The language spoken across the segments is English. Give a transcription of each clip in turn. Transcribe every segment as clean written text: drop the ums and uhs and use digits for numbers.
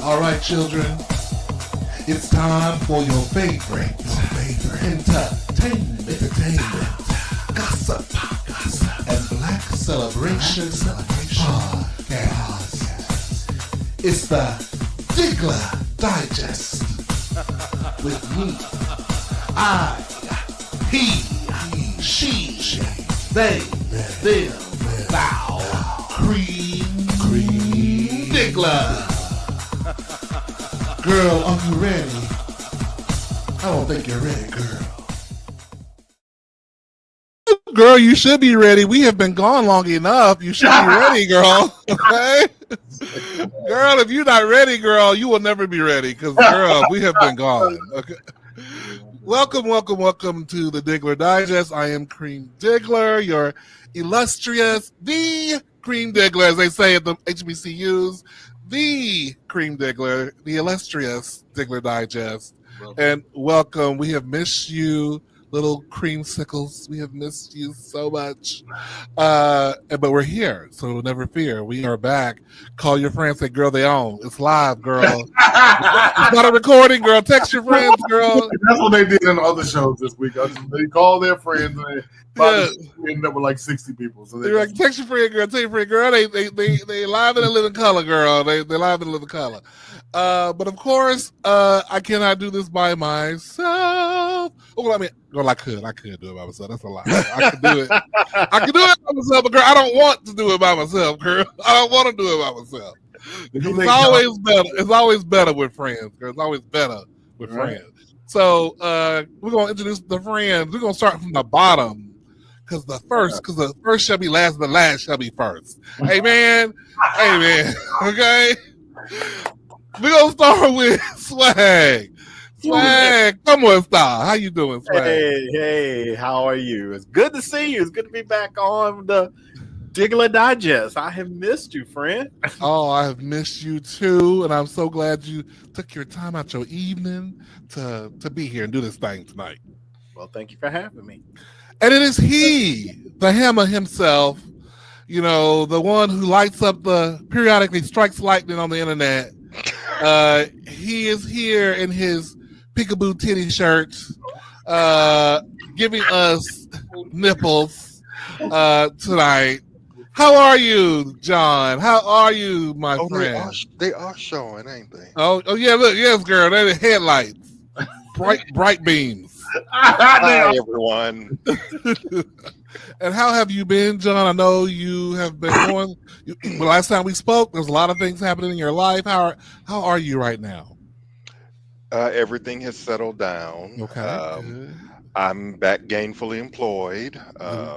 All right, children. It's time for your favorite entertainment, gossip, and black celebration podcast. It's the Diggler Digest. With me, I, he, she, they, them, thou, Cream Diggler. Girl, are you ready? I don't think you're ready, girl. Girl, you should be ready. We have been gone long enough. You should be ready, girl. Okay? Girl, if you're not ready, girl, you will never be ready. Because, girl, we have been gone. Okay. Welcome to the Diggler Digest. I am Cream Diggler, your illustrious, the Cream Diggler, as they say at the HBCUs. The Cream Diggler, the illustrious Diggler Digest. And welcome. We have missed you, little creamsicles. We have missed you so much. But we're here, so never fear. We are back. Call your friends, say, girl, they on. It's live, girl. It's not a recording, girl. Text your friends, girl. That's what they did in other shows this week. They call their friends and they ended up with like 60 people. So they're like, text your friend, girl. Tell your friend, girl. They live in a living color, girl. They live in a living color. But of course, I cannot do this by myself. Well, I mean, girl, I could do it by myself. That's a lie. I could do it. I could do it by myself, but girl, I don't want to do it by myself, girl. I don't want to do it by myself. It's always better. It's always better with friends, girl. It's always better with friends. So we're gonna introduce the friends. We're gonna start from the bottom. Because the first shall be last, and the last shall be first. Amen. Amen. Okay. We're gonna start with Swag. Swag, come on, Star. How you doing, Swag? Hey, how are you? It's good to see you. It's good to be back on the Diggler Digest. I have missed you, friend. Oh, I have missed you too, and I'm so glad you took your time out your evening to be here and do this thing tonight. Well, thank you for having me. And it is he, the hammer himself, you know, the one who lights up periodically strikes lightning on the internet. He is here in his peekaboo titty shirt, giving us nipples tonight. How are you, John? How are you, my friend? They are showing, ain't they? Oh yeah, look, yes, girl. They're the headlights, bright beams. Hi, everyone. And how have you been, John? I know you have been going. The last time we spoke, there's a lot of things happening in your life. How are you right now? Everything has settled down. Okay. I'm back gainfully employed.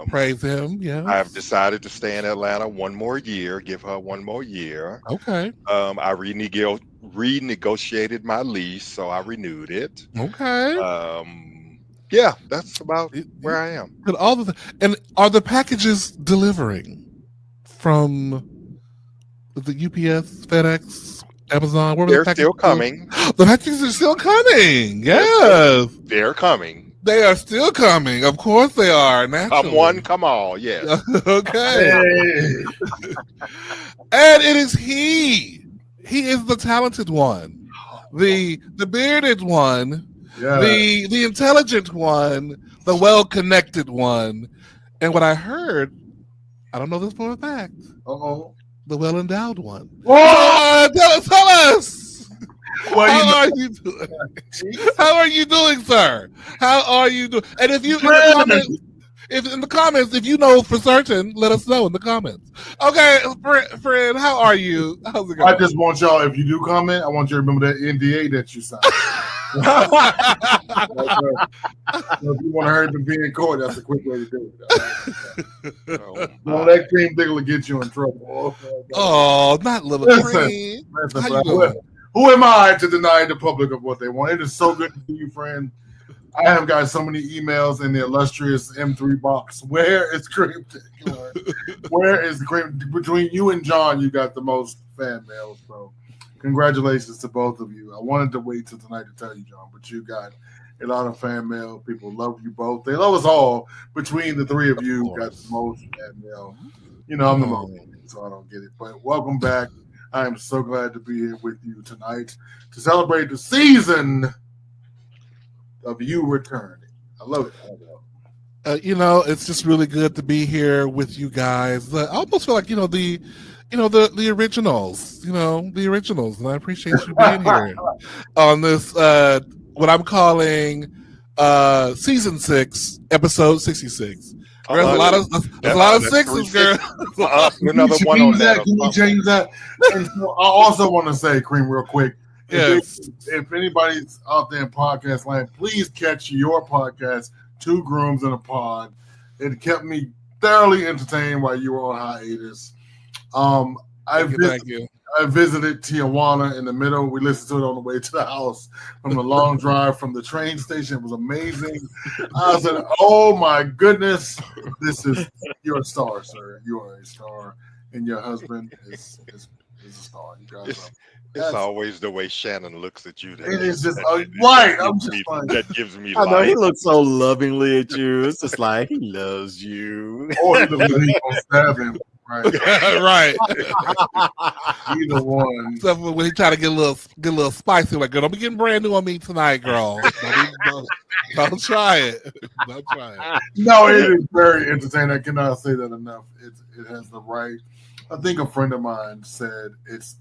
Praise him. Yeah. I've decided to stay in Atlanta one more year. Give her one more year. Okay. I renegotiated my lease, so I renewed it. Okay. Yeah, that's about where I am. And are the packages delivering from the UPS, FedEx, Amazon? They're still coming. The packages are still coming. Yes. They're coming. They are still coming. Of course they are. Naturally. Come one, come all. Yes. Okay. And it is he. He is the talented one, the bearded one. Yeah. The intelligent one, the well-connected one, and what I heard, I don't know this for a fact. The well-endowed one. Tell us. How are you doing? How are you doing, sir? How are you doing? And if in the comments, if you know for certain, let us know in the comments. Okay, friend, how are you? How's it going? I just want y'all, if you do comment, I want you to remember that NDA that you signed. So if you want to hurry to be in court, that's a quick way to do it. Don't let Cream Diggler get you in trouble. Oh, not little Cream. Who am I to deny the public of what they want? It is so good to see you, friend. I have got so many emails in the illustrious M3 box. Where is Cream Diggler? Where is Cream? Between you and John, you got the most fan mail. So congratulations to both of you. I wanted to wait till tonight to tell you, John, but you got a lot of fan mail. People love you both. They love us all. Between the three of you, got the most fan mail. You know, I'm the most, so I don't get it. But welcome back. I am so glad to be here with you tonight to celebrate the season of you returning. I love it. It's just really good to be here with you guys. I almost feel like the originals, the originals, and I appreciate you being here on this what I'm calling season 6, episode 66. There's a lot of sixes, girl. Another one on that. Can you change that? And so I also want to say, Cream, real quick. Yes. If anybody's out there in podcast land, please catch your podcast, Two Grooms in a Pod. It kept me thoroughly entertained while you were on hiatus. Thank you. I visited Tijuana in the middle. We listened to it on the way to the house from the long drive from the train station. It was amazing. I said, oh my goodness, you're a star, sir. You are a star. And your husband is a star. You guys it's always the way Shannon looks at you. It is just right. That gives me I know life. he looks so lovingly at you. It's just like he loves you. Or he gonna stab him. Right. Right. Either one. So when he try to get a little spicy, like, girl, don't be getting brand new on me tonight, girl. Don't try it. Don't try it. No, it is very entertaining. I cannot say that enough. It has the right. I think a friend of mine said it's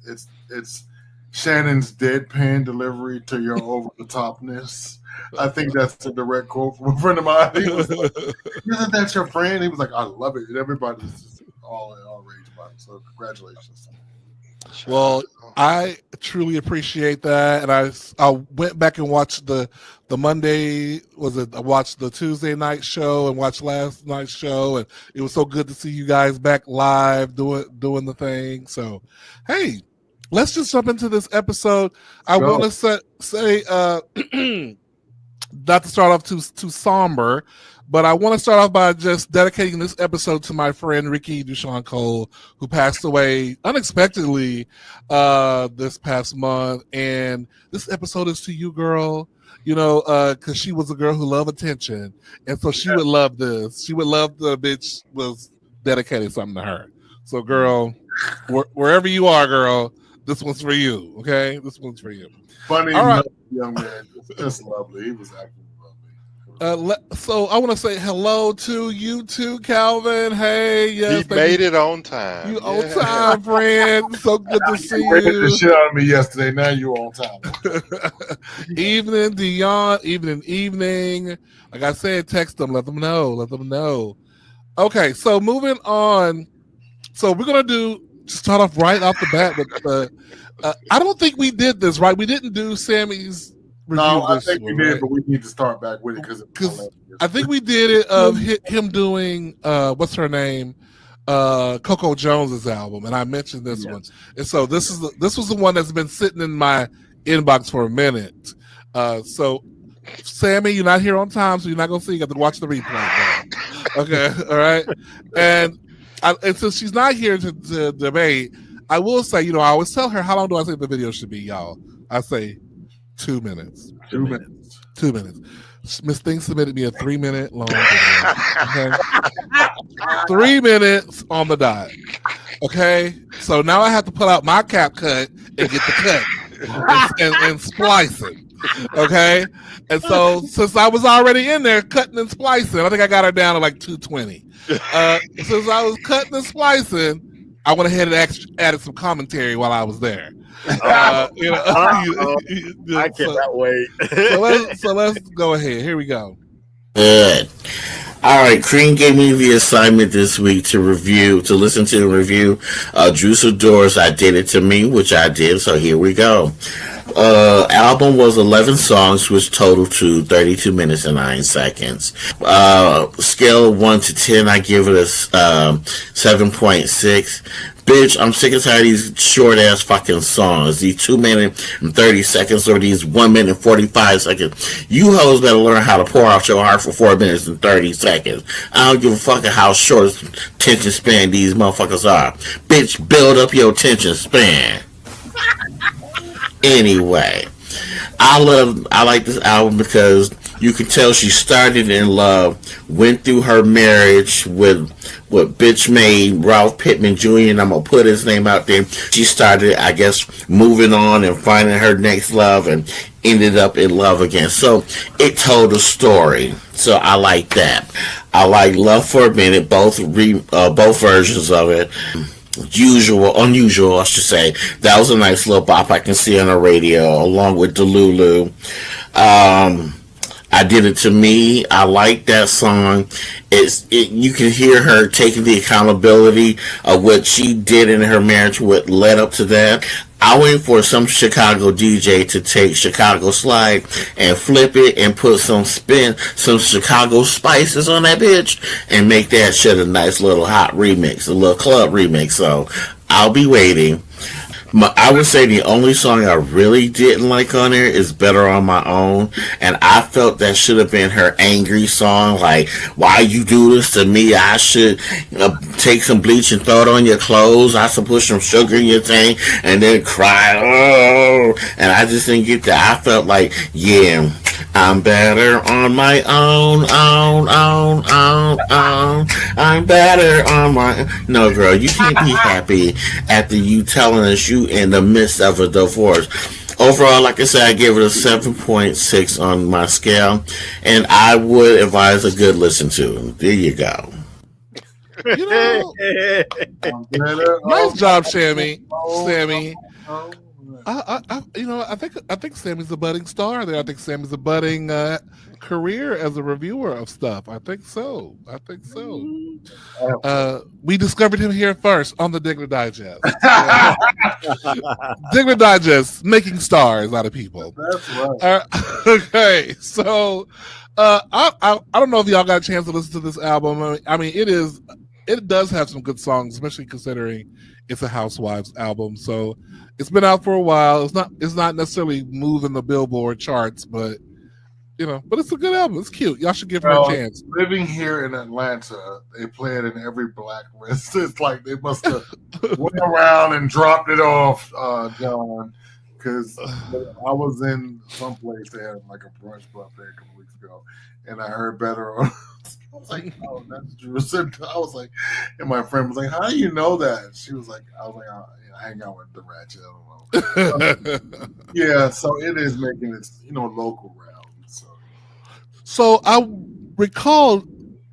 Shannon's deadpan delivery to your over the topness. I think that's a direct quote from a friend of mine. He was like, "Isn't that your friend?" He was like, "I love it." And everybody's just all rage about it. So congratulations. Well, I truly appreciate that, and I went back and watched the Monday. I watched the Tuesday night show and watched last night's show, and it was so good to see you guys back live doing the thing. So, hey, let's just jump into this episode. I want to say not to start off too somber, but I want to start off by just dedicating this episode to my friend Ricky Dushawn Cole, who passed away unexpectedly this past month. And this episode is to you, girl, because she was a girl who loved attention. And so she would love this. She would love the bitch was dedicating something to her. So, girl, wherever you are, girl, this one's for you, okay? This one's for you. Funny, all right. Young man. Just lovely. He was acting. So I want to say hello to you too, Calvin. Hey, yes, he made it on time. You on time, friend. So good to see you. The shit out of me yesterday. Now you on time. Evening, Dion. Evening. Like I said, text them. Let them know. Okay, so moving on. So we're gonna start off right off the bat with I don't think we did this right. We didn't do Sammy's. No, I think we did, but we need to start back with it because I think we did it of him doing what's her name, Coco Jones's album, and I mentioned this one, and so this was the one that's been sitting in my inbox for a minute. So, Sammy, you're not here on time, so you're not gonna see. You got to watch the replay. Okay, all right, and since she's not here to debate, I will say, I always tell her how long do I think the video should be, y'all. I say 2 minutes. 2 minutes. 2 minutes. Miss Thing submitted me a 3-minute long video. Okay? 3 minutes on the dot. Okay? So now I have to pull out my cap cut and get the cut and splice it. Okay? And so since I was already in there cutting and splicing, I think I got her down to like 220. Since I was cutting and splicing, I went ahead and added some commentary while I was there. I cannot wait. So let's go ahead. Here we go. Good. All right, Cream gave me the assignment this week to listen to and review Juice Doors, I Did It To Me, which I did, so here we go. Album was 11 songs, which totaled to 32 minutes and 9 seconds. Scale of 1 to 10, I give it a 7.6. Bitch, I'm sick and tired of these short-ass fucking songs. These 2 minutes and 30 seconds or these 1 minute and 45 seconds. You hoes better learn how to pour out your heart for 4 minutes and 30 seconds. I don't give a fuck how short attention span these motherfuckers are. Bitch, build up your attention span. Anyway, I like this album because You can tell she started in love, went through her marriage with what bitch made Ralph Pittman Jr., and I'm going to put his name out there. She started, I guess, moving on and finding her next love and ended up in love again. So it told a story. So I like that. I like Love for a Minute, both versions of it. Unusual, I should say. That was a nice little bop I can see on the radio, along with Delulu. I Did It to Me. I like that song. You can hear her taking the accountability of what she did in her marriage, what led up to that. I wait for some Chicago DJ to take Chicago Slide and flip it and put some Chicago spices on that bitch and make that shit a nice little hot remix, a little club remix. So I'll be waiting. I would say the only song I really didn't like on there is Better on My Own, and I felt that should have been her angry song, like, why you do this to me? I should take some bleach and throw it on your clothes. I should put some sugar in your thing and then cry, oh, and I just didn't get that. I felt like, yeah, I'm better on my own, I'm better on my own. No, girl, you can't be happy after you telling us you in the midst of a divorce. Overall, like I said, I gave it a 7.6 on my scale, and I would advise a good listen to. There you go. You know, nice job, Sammy. I think Sammy's a budding star there. I think Sammy's a budding career as a reviewer of stuff. I think so. We discovered him here first on the Diggler Digest. Diggler Digest, making stars out of people. That's right. Okay, so I don't know if y'all got a chance to listen to this album. I mean, it does have some good songs, especially considering it's a Housewives album. So it's been out for a while. It's not necessarily moving the Billboard charts, but it's a good album. It's cute. Y'all should give her a chance. Living here in Atlanta, they play it in every black list. It's like they must have went around and dropped it off, John, because I was in someplace they had like a brunch buffet a couple weeks ago, and I heard Better on. I was like, oh, that's Jerusalem. I was like, and my friend was like, how do you know that? She was like, I was like, I hang out with the ratchet. I don't know. Yeah, so it is making its local round. So I recall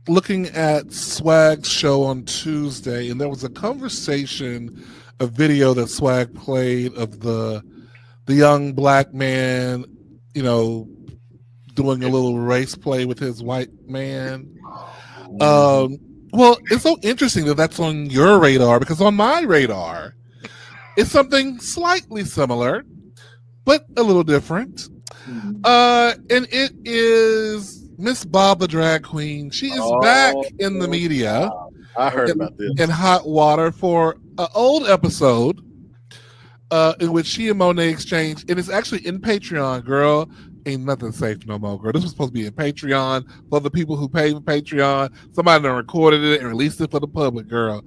looking at Swag's show on Tuesday, and there was a video that Swag played of the young black man, doing a little race play with his white man. Well, it's so interesting that that's on your radar, because on my radar, it's something slightly similar, but a little different. And it is Miss Bob the Drag Queen. She is back in the media. I heard about this. In hot water for an old episode in which she and Monet exchanged. And it's actually in Patreon, girl. Ain't nothing safe no more, girl. This was supposed to be in Patreon for the people who pay for Patreon. Somebody done recorded it and released it for the public, girl.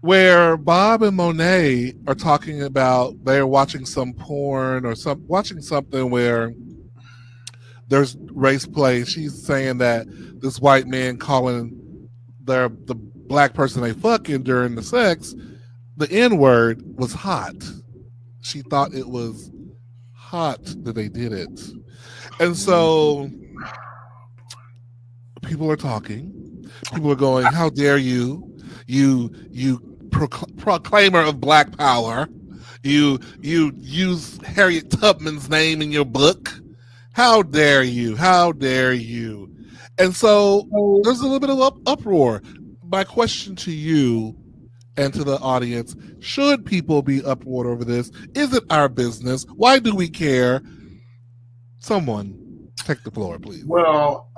Where Bob and Monet are talking about they're watching some porn or watching something where there's race play. She's saying that this white man calling the black person they fucking during the sex, the N-word, was hot. She thought it was hot that they did it. And so people are talking. People are going, how dare you proclaimer of black power. You use Harriet Tubman's name in your book. How dare you? How dare you? And so there's a little bit of uproar. My question to you and to the audience, should people be uproar over this? Is it our business? Why do we care? Someone take the floor, please. Well,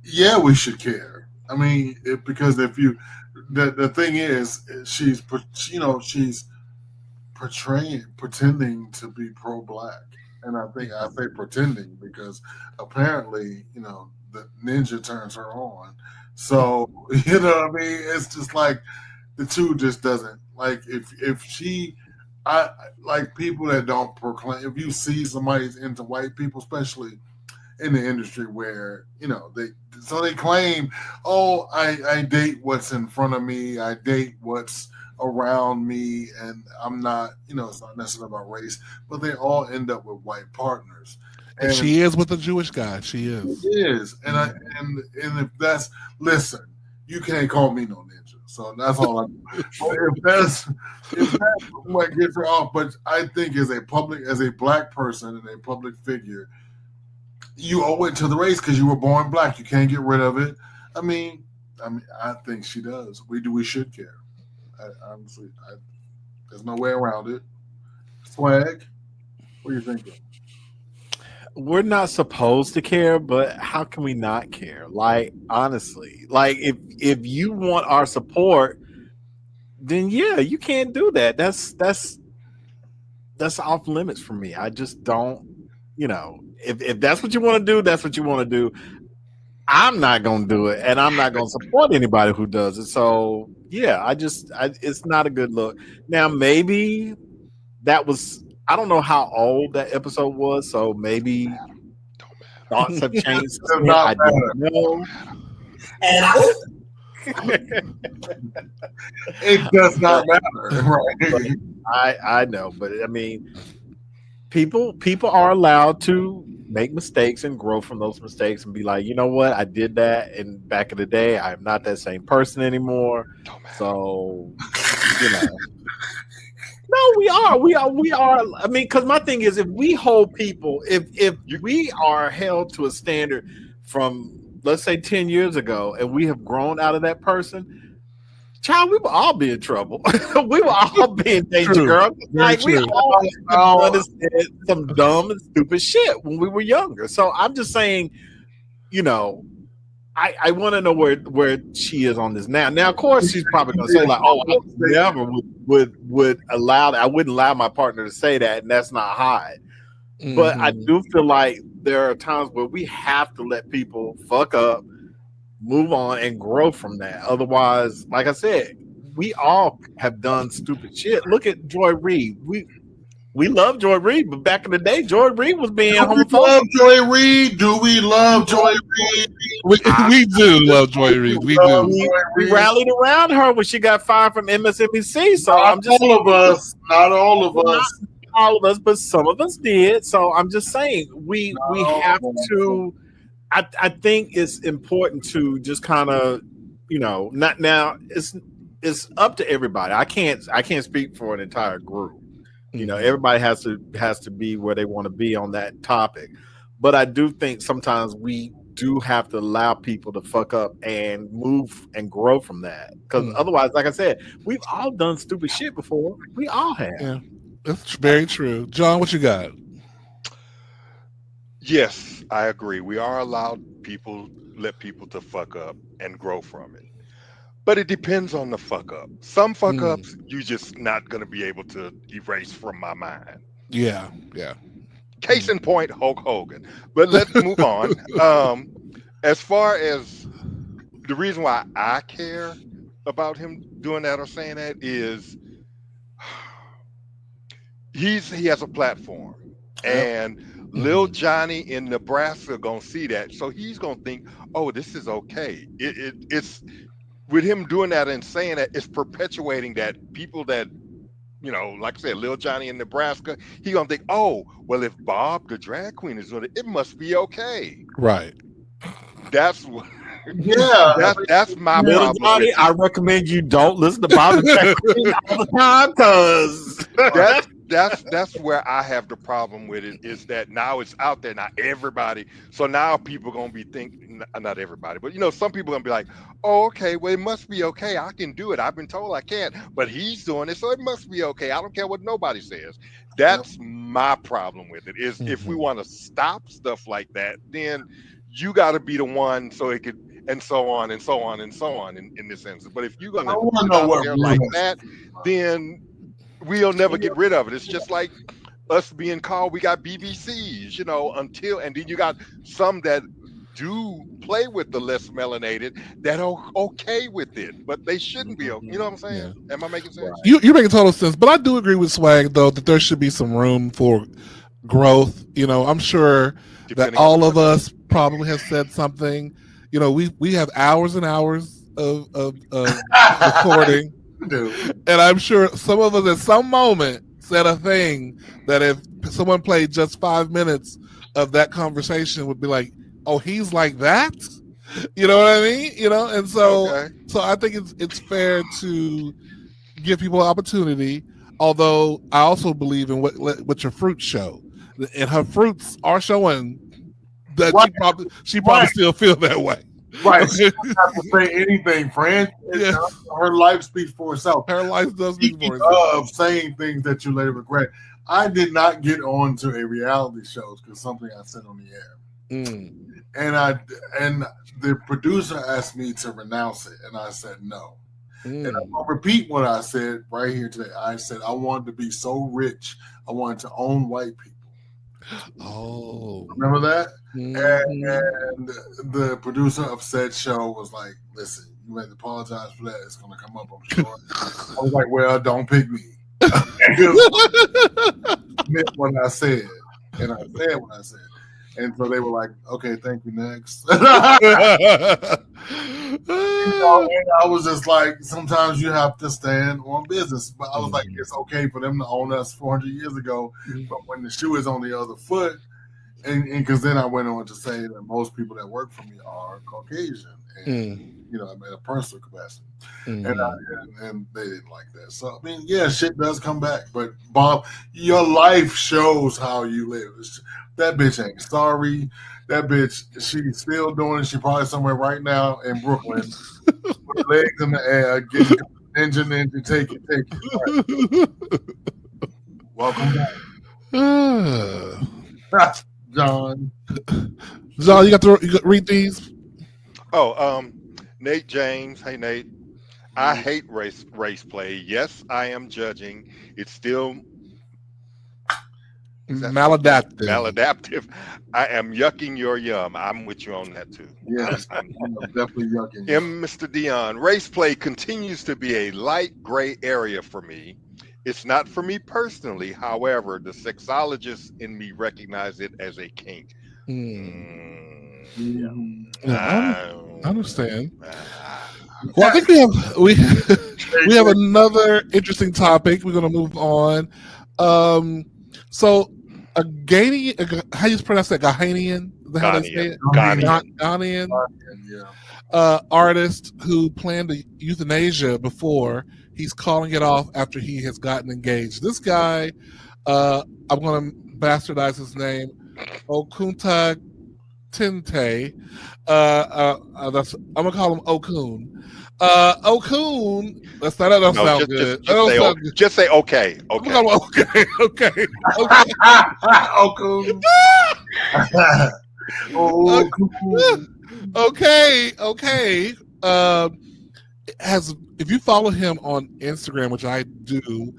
yeah, we should care. I mean, because if you, the thing is, she's pretending to be pro-black, and I say pretending because apparently, the ninja turns her on. So what I mean. It's just like the two just doesn't like if she. I like people that don't proclaim. If you see somebody's into white people, especially in the industry where they claim, oh, I date what's in front of me, I date what's around me, and I'm not, it's not necessarily about race, but they all end up with white partners. And she is with a Jewish guy. She is. It is. And if that's, listen, you can't call me no ninja. So that's all I do. If that's what gets her off, but I think as a black person and a public figure, you owe it to the race because you were born black. You can't get rid of it. I mean, I think she does. We should care. Honestly, there's no way around it. Swag, what are you thinking? We're not supposed to care, but how can we not care? Like, honestly, like if you want our support, then yeah, you can't do that. That's off limits for me. I just don't, if that's what you want to do, that's what you want to do. I'm not going to do it, and I'm not going to support anybody who does it. So yeah, it's not a good look. Now, maybe that was, I don't know how old that episode was, so maybe thoughts have changed. I don't know. It does not matter, right? I know, but I mean, people are allowed to make mistakes and grow from those mistakes and be like, you know what, I did that, and back in the day, I'm not that same person anymore. So, No, we are. I mean, because my thing is, if we hold people, if we are held to a standard from, let's say, 10 years ago, and we have grown out of that person, child, we will all be in trouble. We will all be in danger, girl. Like, we all understand some dumb and stupid shit when we were younger. So I'm just saying, I want to know where she is on this now. Now, of course, she's probably going to say like, "Oh, I never would allow that. I wouldn't allow my partner to say that, and that's not hot." Mm-hmm. But I do feel like there are times where we have to let people fuck up, move on, and grow from that. Otherwise, like I said, we all have done stupid shit. Look at Joy Reid. We love Joy Reid, but back in the day, Joy Reid was being homophobic. Do we love Joy Reid? Do we love Joy Reid? We do love Joy Reid. We do. We rallied around her when she got fired from MSNBC. So not all of us, but some of us did. So I'm just saying we have to. I think it's important to just kind of, not now. It's up to everybody. I can't speak for an entire group. Everybody has to be where they want to be on that topic. But I do think sometimes we do have to allow people to fuck up and move and grow from that. Because otherwise, like I said, we've all done stupid shit before. We all have. Yeah, that's very true. John, what you got? Yes, I agree. We are allowed let people to fuck up and grow from it. But it depends on the fuck up. Some fuck ups you just not going to be able to erase from my mind. Yeah. Case in point, Hulk Hogan. But let's move on. As far as the reason why I care about him doing that or saying that is he has a platform. And Lil Johnny in Nebraska gonna see that. So he's gonna think, oh, this is okay. It's with him doing that and saying that, it's perpetuating that people that, like I said, Lil Johnny in Nebraska, he gonna think, oh, well, if Bob the drag queen is doing it, it must be okay. Right. That's what. Yeah, that's my Lil problem. Johnny, I recommend you don't listen to Bob the drag queen all the time, because that's where I have the problem with it, is that now it's out there, not everybody. So now people gonna be thinking, not everybody, but some people gonna be like, oh, okay, well, it must be okay. I can do it. I've been told I can't, but he's doing it, so it must be okay. I don't care what nobody says. That's my problem with it, is if we want to stop stuff like that, then you got to be the one, so it could, and so on and so on and so on in this instance. But if you're gonna put it out there like that, then we'll never get rid of it. It's just like us being called, we got BBCs, until, and then you got some that do play with the less melanated that are okay with it, but they shouldn't be. You know what I'm saying? Yeah. Am I making sense? You're making total sense, but I do agree with Swag, though, that there should be some room for growth. You know, I'm sure that Depending on all the of person. us probably have said something. You know, we have hours and hours of recording, Dude. and I'm sure some of us at some moment said a thing that if someone played just 5 minutes of that conversation would be like, oh, he's like that. You know what I mean? You know, and Okay. so I think it's fair to give people opportunity. Although I also believe in what your fruits show, and her fruits are showing that Right. she probably still feel that way. Right. Okay. She doesn't have to say anything, friend. Yeah. Her life speaks for itself. Her life does speak for Speaking itself. of saying things that you later regret, I did not get on to a reality show because something I said on the air. Mm. And the producer asked me to renounce it, and I said no. And I'm Mm. gonna repeat what I said right here today. I said I wanted to be so rich, I wanted to own white people. Oh. Remember that? Mhm. And the producer of said show was like, "Listen, you had to apologize for that. It's gonna come up, I'm sure." I was like, "Well, don't pick me." I meant what I said, and I said what I said. And so they were like, "Okay, thank you, next." And I was just like, sometimes you have to stand on business. But I was like, it's okay for them to own us 400 years ago, but when the shoe is on the other foot, and because then I went on to say that most people that work for me are Caucasian, and you know, I'm in a personal capacity, and they didn't like that. So I mean, yeah, shit does come back, but Bob, your life shows how you live. That bitch ain't sorry. That bitch, she's still doing it. She probably somewhere right now in Brooklyn, with legs in the air, getting ninja, take it. Right. Welcome back, John. John, you got to read these. Oh, Nate James. Hey, Nate. I hate race play. Yes, I am judging. It's still Maladaptive. maladaptive. I am yucking your yum. I'm with you on that too. Yes, I'm definitely yucking. Mr. Dion. Race play continues to be a light gray area for me. It's not for me personally. However, the sexologist in me recognize it as a kink. Yeah, I understand. Well, I think we have another interesting topic. We're going to move on. So a Ghanaian, how you pronounce that? Ghanaian? Is that how they say it? Ghanaian. Artist who planned to euthanasia before. He's calling it off after he has gotten engaged. This guy, I'm going to bastardize his name, Okunta Tinte. I'm gonna call him Okun. Okun. That don't sound good. Just say okay. Okay. Okay. Okay. Okun. Okay. Okay. If you follow him on Instagram, which I do,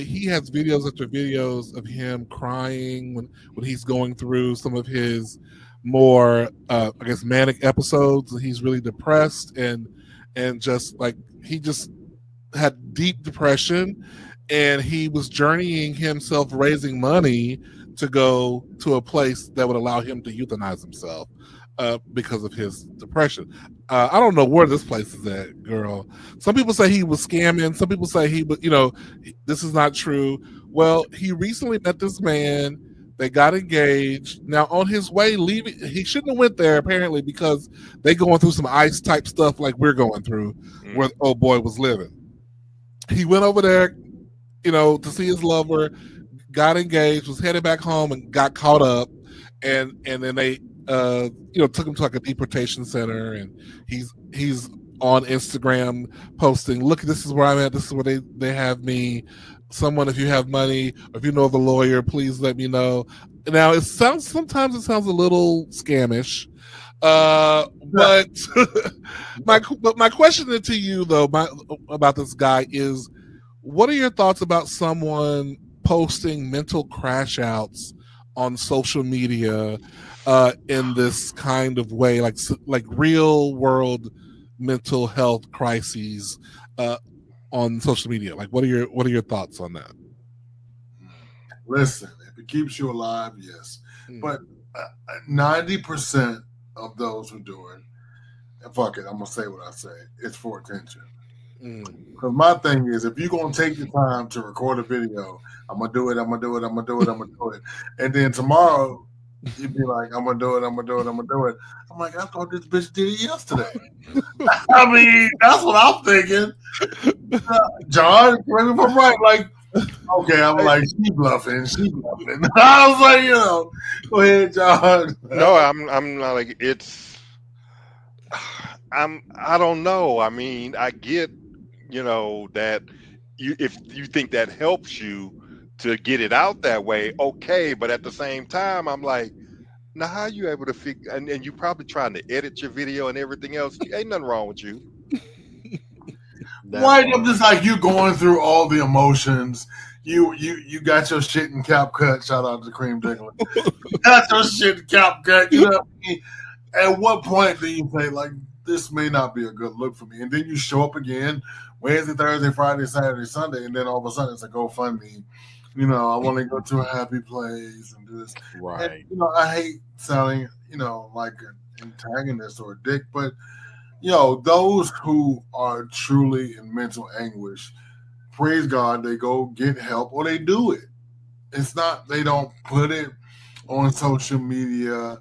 he has videos after videos of him crying when he's going through some of his more I guess manic episodes, and he's really depressed and just like he just had deep depression, and he was journeying himself raising money to go to a place that would allow him to euthanize himself because of his depression. I don't know where this place is at, girl. Some people say he was scamming. Some people say he was, this is not true. Well, he recently met this man. They got engaged. Now, on his way leaving, he shouldn't have went there apparently because they going through some ICE type stuff like we're going through, where old boy was living. He went over there, to see his lover, got engaged, was headed back home, and got caught up, and then they took him to like a deportation center, and he's on Instagram posting, look, this is where I'm at, this is where they have me. Someone, if you have money, or if you know of a lawyer, please let me know. Now sometimes it sounds a little scamish, but my question to you though about this guy is, what are your thoughts about someone posting mental crash outs on social media in this kind of way, like real world mental health crises on social media? Like, what are your thoughts on that? Listen, It keeps you alive, yes. Mm. But 90% of those who do it, and fuck it, I'm gonna say what I say. It's for attention. Because my thing is, if you're gonna take the time to record a video, I'm gonna do it. And then tomorrow you'd be like, I'm gonna do it. I'm like, I thought this bitch did it yesterday. I mean, that's what I'm thinking. John, correct me if I'm right. Like, okay, I'm like, she bluffing. I was like, go ahead, John. No, I'm not like it's. I don't know. I mean, I get, that if you think that helps you to get it out that way, okay. But at the same time, I'm like, now how are you able to figure? And you're probably trying to edit your video and everything else. Ain't nothing wrong with you. Why? I'm just like you going through all the emotions. You got your shit in CapCut. Shout out to Cream Diggler. You got your shit in CapCut. You know what I mean? At what point do you say, like, this may not be a good look for me? And then you show up again Wednesday, Thursday, Friday, Saturday, Sunday, and then all of a sudden it's a GoFundMe. I want to go to a happy place and do this. Right. And, I hate sounding, like an antagonist or a dick, but, those who are truly in mental anguish, praise God, they go get help or they do it. It's not, they don't put it on social media.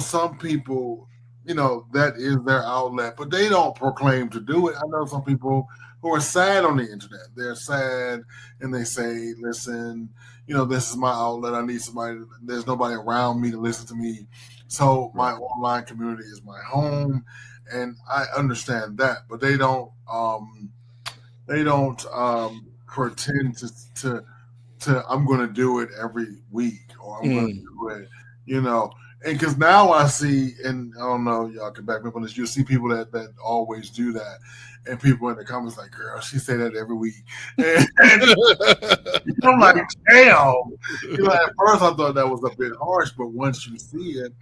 Some people, that is their outlet, but they don't proclaim to do it. I know some people who are sad on the internet. They're sad and they say, listen, this is my outlet. I need somebody. There's nobody around me to listen to me. So my online community is my home. And I understand that, but they don't pretend to I'm going to do it every week or I'm going to do it, And because now I see, and I don't know, y'all can back me up on this, you'll see people that always do that. And people in the comments like, girl, she say that every week. And I'm like, damn. At first I thought that was a bit harsh, but once you see it,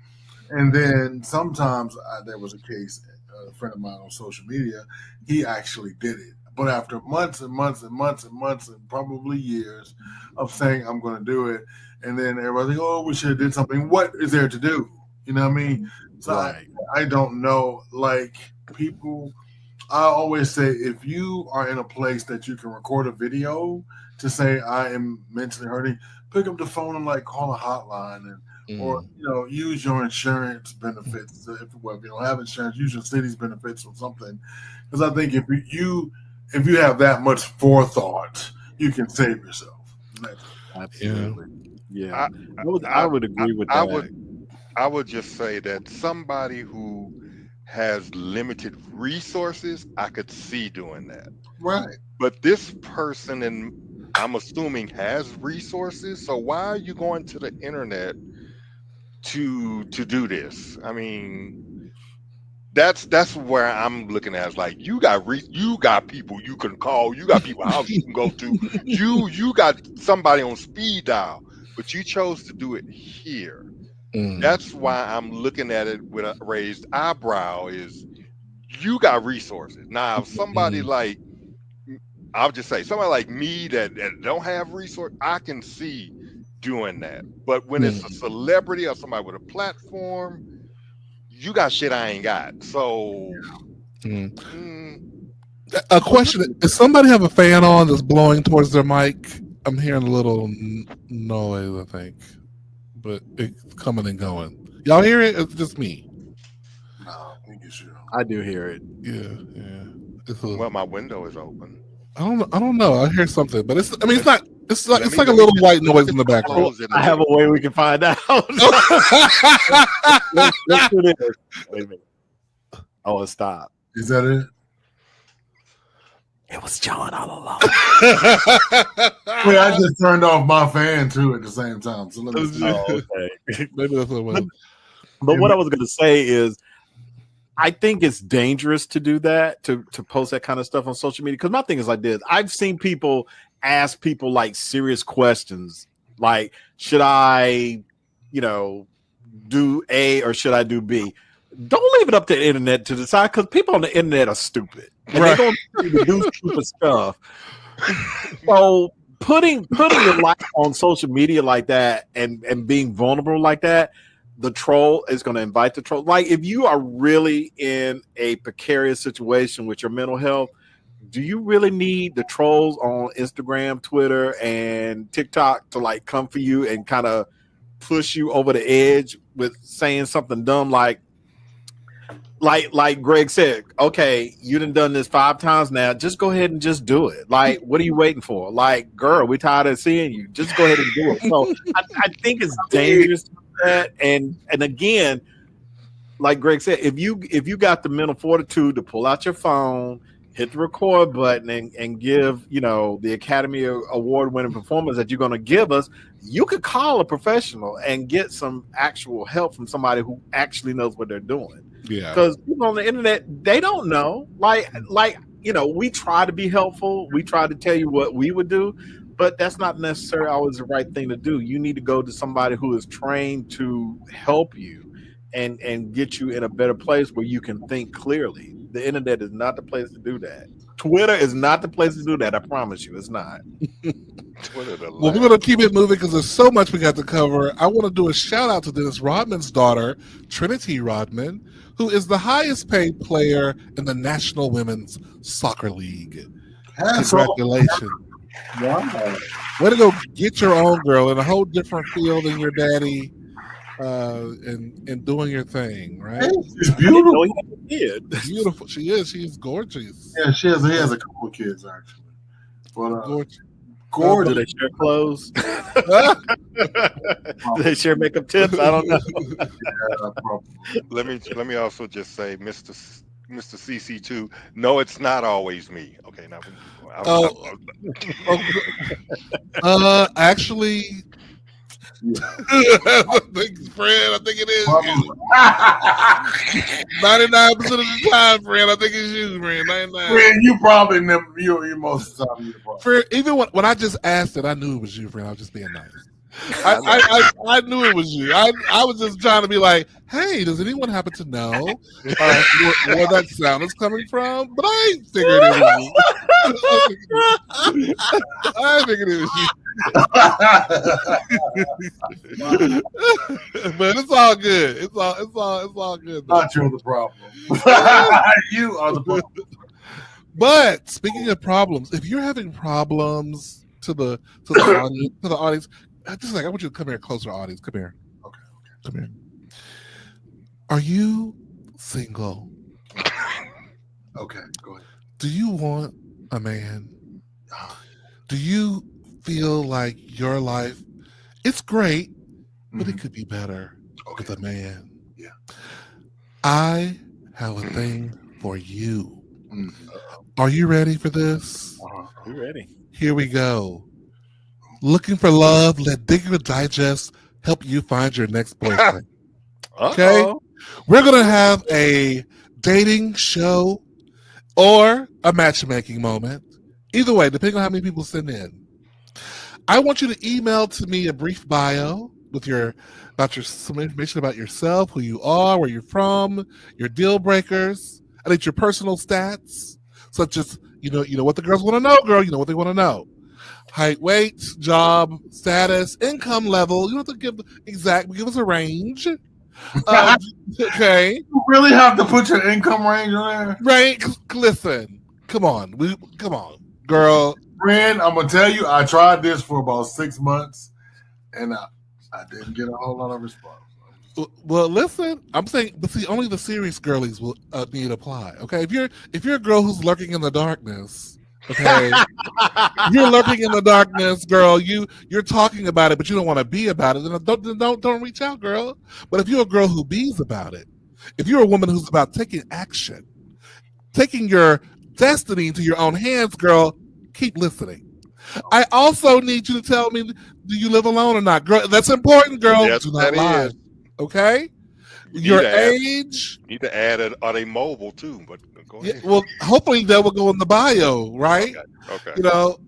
and then sometimes there was a case, a friend of mine on social media, he actually did it. But after months and months and months and months and probably years of saying I'm going to do it, and then everybody's like, oh, we should have did something. What is there to do? You know what I mean? So right. I don't know. Like people, I always say if you are in a place that you can record a video to say I am mentally hurting, pick up the phone and like call a hotline or use your insurance benefits. If you don't have insurance, use your city's benefits or something. Because I think if you have that much forethought, you can save yourself. Absolutely. Yeah. I would agree with that. I would just say that somebody who has limited resources, I could see doing that. Right. But this person, and I'm assuming, has resources. So why are you going to the internet to do this? I mean, that's where I'm looking at. It's like you got people you can call, you got people house you can go to, you got somebody on speed dial, but you chose to do it here. That's why I'm looking at it with a raised eyebrow. Is you got resources now? If somebody like, I'll just say somebody like me that don't have resources, I can see doing that. But when it's a celebrity or somebody with a platform, you got shit I ain't got. So a question: does somebody have a fan on that's blowing towards their mic? I'm hearing a little noise, I think, but it's coming and going. Y'all hear it? It's just me. No, I think it's you. I do hear it. Yeah. Well, my window is open. I don't know. I hear something, but it's not. It's like a little white noise in the background. I have a way we can find out. Yes, it is. Wait a minute. Oh, it stopped. Is that it? It was John all along. Wait, I just turned off my fan too at the same time. So let me see. Okay. Maybe that's what it was. But what I was going to say is, I think it's dangerous to do that, to post that kind of stuff on social media. Because my thing is like this. I've seen people ask people like serious questions, like, should I, do A or should I do B? Don't leave it up to the internet to decide, because people on the internet are stupid. And they're going to do stupid stuff. So putting your life on social media like that and being vulnerable like that, the troll is going to invite the troll. Like if you are really in a precarious situation with your mental health, do you really need the trolls on Instagram, Twitter, and TikTok to like come for you and kind of push you over the edge with saying something dumb like Greg said, okay, you done this 5 times now. Just go ahead and just do it. Like, what are you waiting for? Like, girl, we're tired of seeing you. Just go ahead and do it. So I think it's dangerous to do that. And again, like Greg said, if you got the mental fortitude to pull out your phone, hit the record button, and give, you know, the Academy Award winning performance that you're going to give us, you could call a professional and get some actual help from somebody who actually knows what they're doing. Yeah, because people on the internet, they don't know. Like you know, we try to be helpful. We try to tell you what we would do, but that's not necessarily always the right thing to do. You need to go to somebody who is trained to help you and get you in a better place where you can think clearly. The internet is not the place to do that. Twitter is not the place to do that. I promise you, it's not. Well, we're going to keep it moving because there's so much we got to cover. I want to do a shout out to Dennis Rodman's daughter, Trinity Rodman, who is the highest paid player in the National Women's Soccer League. Congratulations. Wow. Way to go get your own, girl, in a whole different field than your daddy, and doing your thing, right? She's beautiful. Beautiful. She is. She's gorgeous. Yeah, he has a couple of kids, actually. But, Gorgeous. Do they share clothes? Do they share makeup tips? I don't know. Let me also just say, Mr. CC2. No, it's not always me. Okay, now. Actually, I think it is. 99% of the time, Fred, I think it's you, Fred. 99. Fred, you probably never. You most of the time. Fred, even when I just asked it, I knew it was you, Fred. I was just being nice. I knew it was you. I was just trying to be like, hey, does anyone happen to know where that sound is coming from? But I ain't figured it was you. I figured it was you. But it's all good. It's all good. Though. Not you're the problem. You are the problem. But speaking of problems, if you're having problems to the audience, just like I want you to come here closer, audience. Come here. Okay. Come here. Are you single? Okay, go ahead. Do you want a man? Do you feel like your life, it's great, but it could be better with a man? Yeah. I have a thing for you. Are you ready for this? You ready? Here we go. Looking for love? Let Diggler Digest help you find your next boyfriend. Okay? We're going to have a dating show or a matchmaking moment. Either way, depending on how many people send in. I want you to email to me a brief bio with some information about yourself, who you are, where you're from, your deal breakers. I need your personal stats, such as you know what the girls want to know, girl. You know what they want to know. Height, weight, job, status, income level. You don't have to give exact. Give us a range. Okay. You really have to put your income range on there? Right. Listen. Come on, girl. Friend, I'm gonna tell you, I tried this for about 6 months, and I didn't get a whole lot of response. Well, listen, I'm saying, but see, only the serious girlies will need to apply. Okay, if you're a girl who's lurking in the darkness, okay, you're lurking in the darkness, girl. You're talking about it, but you don't want to be about it. Then don't reach out, girl. But if you're a girl who bees about it, if you're a woman who's about taking action, taking your destiny into your own hands, girl, keep listening. I also need you to tell me, do you live alone or not, girl? That's important, girl. Yes, do not that lie. is. Okay, your age. Need to add it. Are they mobile too? But go ahead. Yeah, well, hopefully that will go in the bio, right? Okay. You know,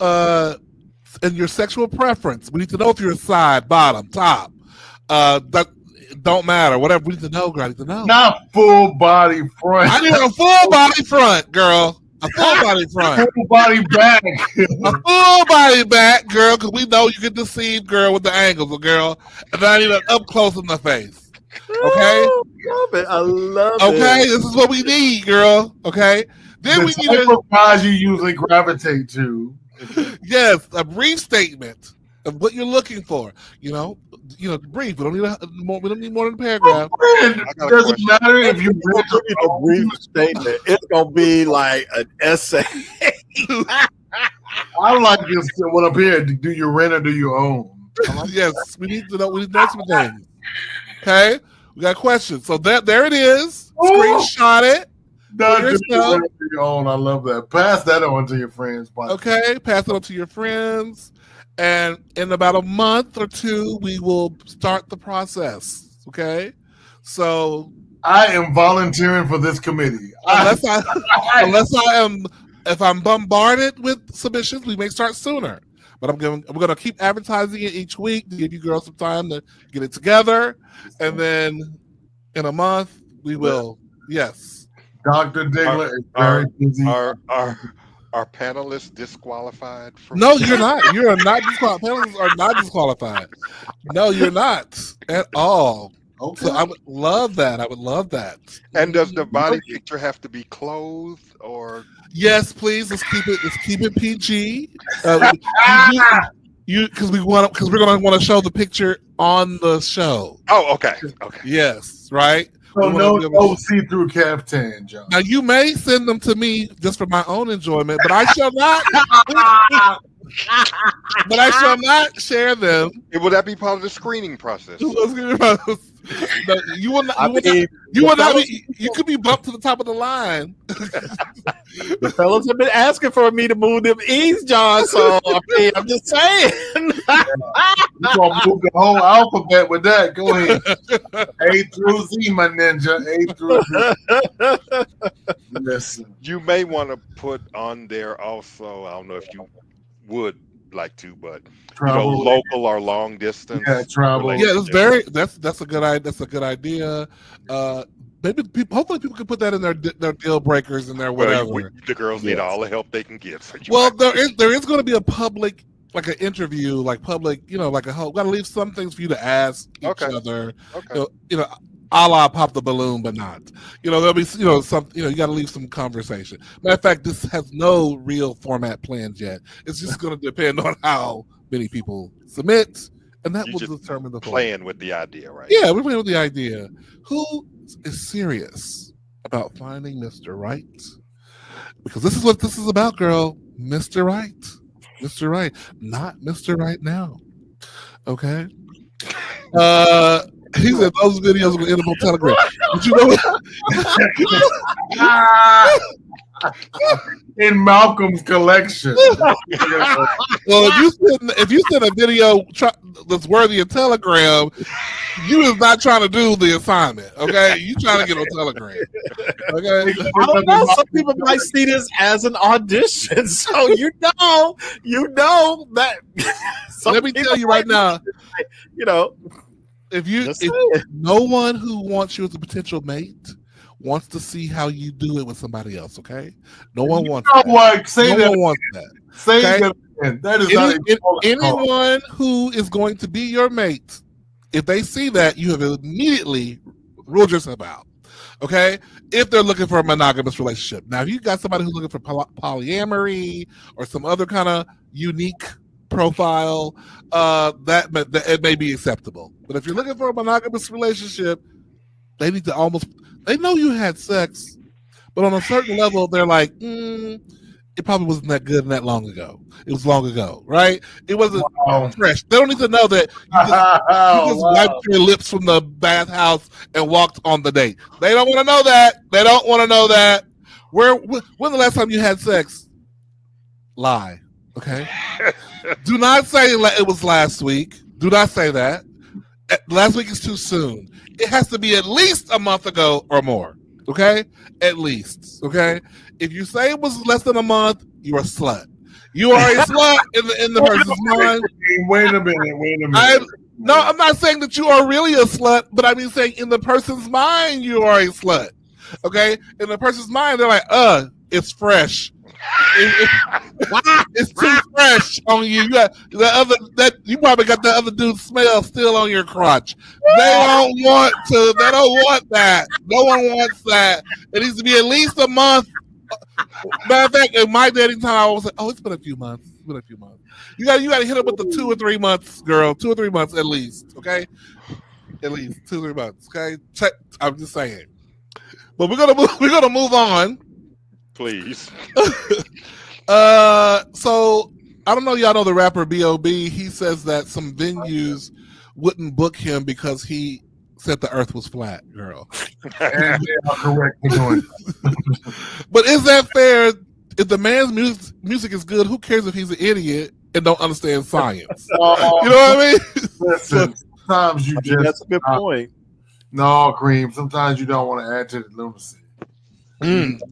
and your sexual preference. We need to know if you're a side, bottom, top. That don't matter. Whatever we need to know, girl. I need to know. Not full body front. I need a full body front, girl. A full body front. Full body back. A full body back, girl, because we know you get deceived, girl, with the angles, girl. And I need it up close in the face. Okay? Love it. I love it. Okay, this is what we need, girl. Okay? Then we need a guys you usually gravitate to. Yes, a brief statement of what you're looking for. You know, brief. We don't need more than a paragraph. It doesn't matter if you read a brief statement. It's gonna be like an essay. I like this one up here. Do you rent or do you own? Yes, we need to know. We need to know some things. Okay, we got questions. So there it is. Screenshot it. I love that. Pass that on to your friends. Okay, pass it on to your friends. And in about a month or two, we will start the process. Okay, so I am volunteering for this committee. If I'm bombarded with submissions, we may start sooner. But I'm going to keep advertising it each week to give you girls some time to get it together, and then in a month we will. Yes, Dr. Diggler is very busy. Are panelists disqualified? No, you're not. You are not disqualified. Panelists are not disqualified. No, you're not at all. Okay. So I would love that. And does the body picture have to be clothed or? Yes, please. Let's keep it PG. Because we're gonna want to show the picture on the show. Oh, okay. Yes, right. So no see-through caftan, John. Now you may send them to me just for my own enjoyment, but I shall not. But I shall not share them. Would that be part of the screening process? No, you will not. You could be bumped to the top of the line. The fellas have been asking for me to move them east, John. So I'm just saying. You're gonna move the whole alphabet with that. Go ahead. A through Z, my ninja. A through Z. Listen. You may want to put on there also. I don't know if you would like to, but local or long distance. Yeah, travel. Yeah, that's a good idea. That's a good idea. Maybe hopefully people can put that in their deal breakers and their whatever. The girls need all the help they can get. So there is going to be a public, like an interview, like public, like a whole. Got to leave some things for you to ask each other. Okay. A la pop the balloon, but not. There'll be some. You got to leave some conversation. Matter of fact, this has no real format planned yet. It's just going to depend on how many people submit, and that will determine the playing with the idea, right? Yeah, we're playing with the idea. Who is serious about finding Mr. Right? Because this is what this is about, girl. Mr. Right, Mr. Right, not Mr. Right now. Okay. He said those videos will end up on Telegram. But you know what? In Malcolm's collection. Well, if you send a video that's worthy of Telegram, you is not trying to do the assignment. Okay, you trying to get on Telegram. Okay, I don't know. Some people might see this as an audition, so you know that. Let me tell you right now. If no one who wants you as a potential mate wants to see how you do it with somebody else, okay? No one wants that. No one wants that. Say that. That is anyone who is going to be your mate, if they see that, you have immediately ruled yourself out. Okay? If they're looking for a monogamous relationship. Now, if you got somebody who's looking for polyamory or some other kind of unique profile, that it may be acceptable. But if you're looking for a monogamous relationship, they know you had sex, but on a certain level, they're like, it probably wasn't that good and that long ago. It was long ago, right? It wasn't fresh. They don't need to know that you just wiped your lips from the bathhouse and walked on the date. They don't want to know that. They don't want to know that. When the last time you had sex? Lie. Okay. Do not say it was last week. Do not say that. Last week is too soon. It has to be at least a month ago or more. Okay? At least. Okay? If you say it was less than a month, you're a slut. You are a slut in the person's mind. Wait a minute. I'm not saying that you are really a slut, but I mean saying in the person's mind you are a slut. Okay? In the person's mind, they're like, it's fresh. It's too fresh on you. You got the other that you probably got the other dude's smell still on your crotch. They don't want to. They don't want that. No one wants that. It needs to be at least a month. Matter of fact, in my dating time, I was like, "Oh, it's been a few months. It's been a few months." You got to hit it with the 2 or 3 months, girl. 2 or 3 months at least. Okay, at least 2 or 3 months. Okay, I'm just saying. But we're gonna move on. Please. So I don't know. Y'all know the rapper B.O.B. He says that some venues wouldn't book him because he said the Earth was flat. Girl, And they are correct for doing that. but is that fair? If the man's music is good, who cares if he's an idiot and don't understand science? You know what I mean? Listen, sometimes you just That's a good point. no, Cream. Sometimes you don't want to add to the lunacy.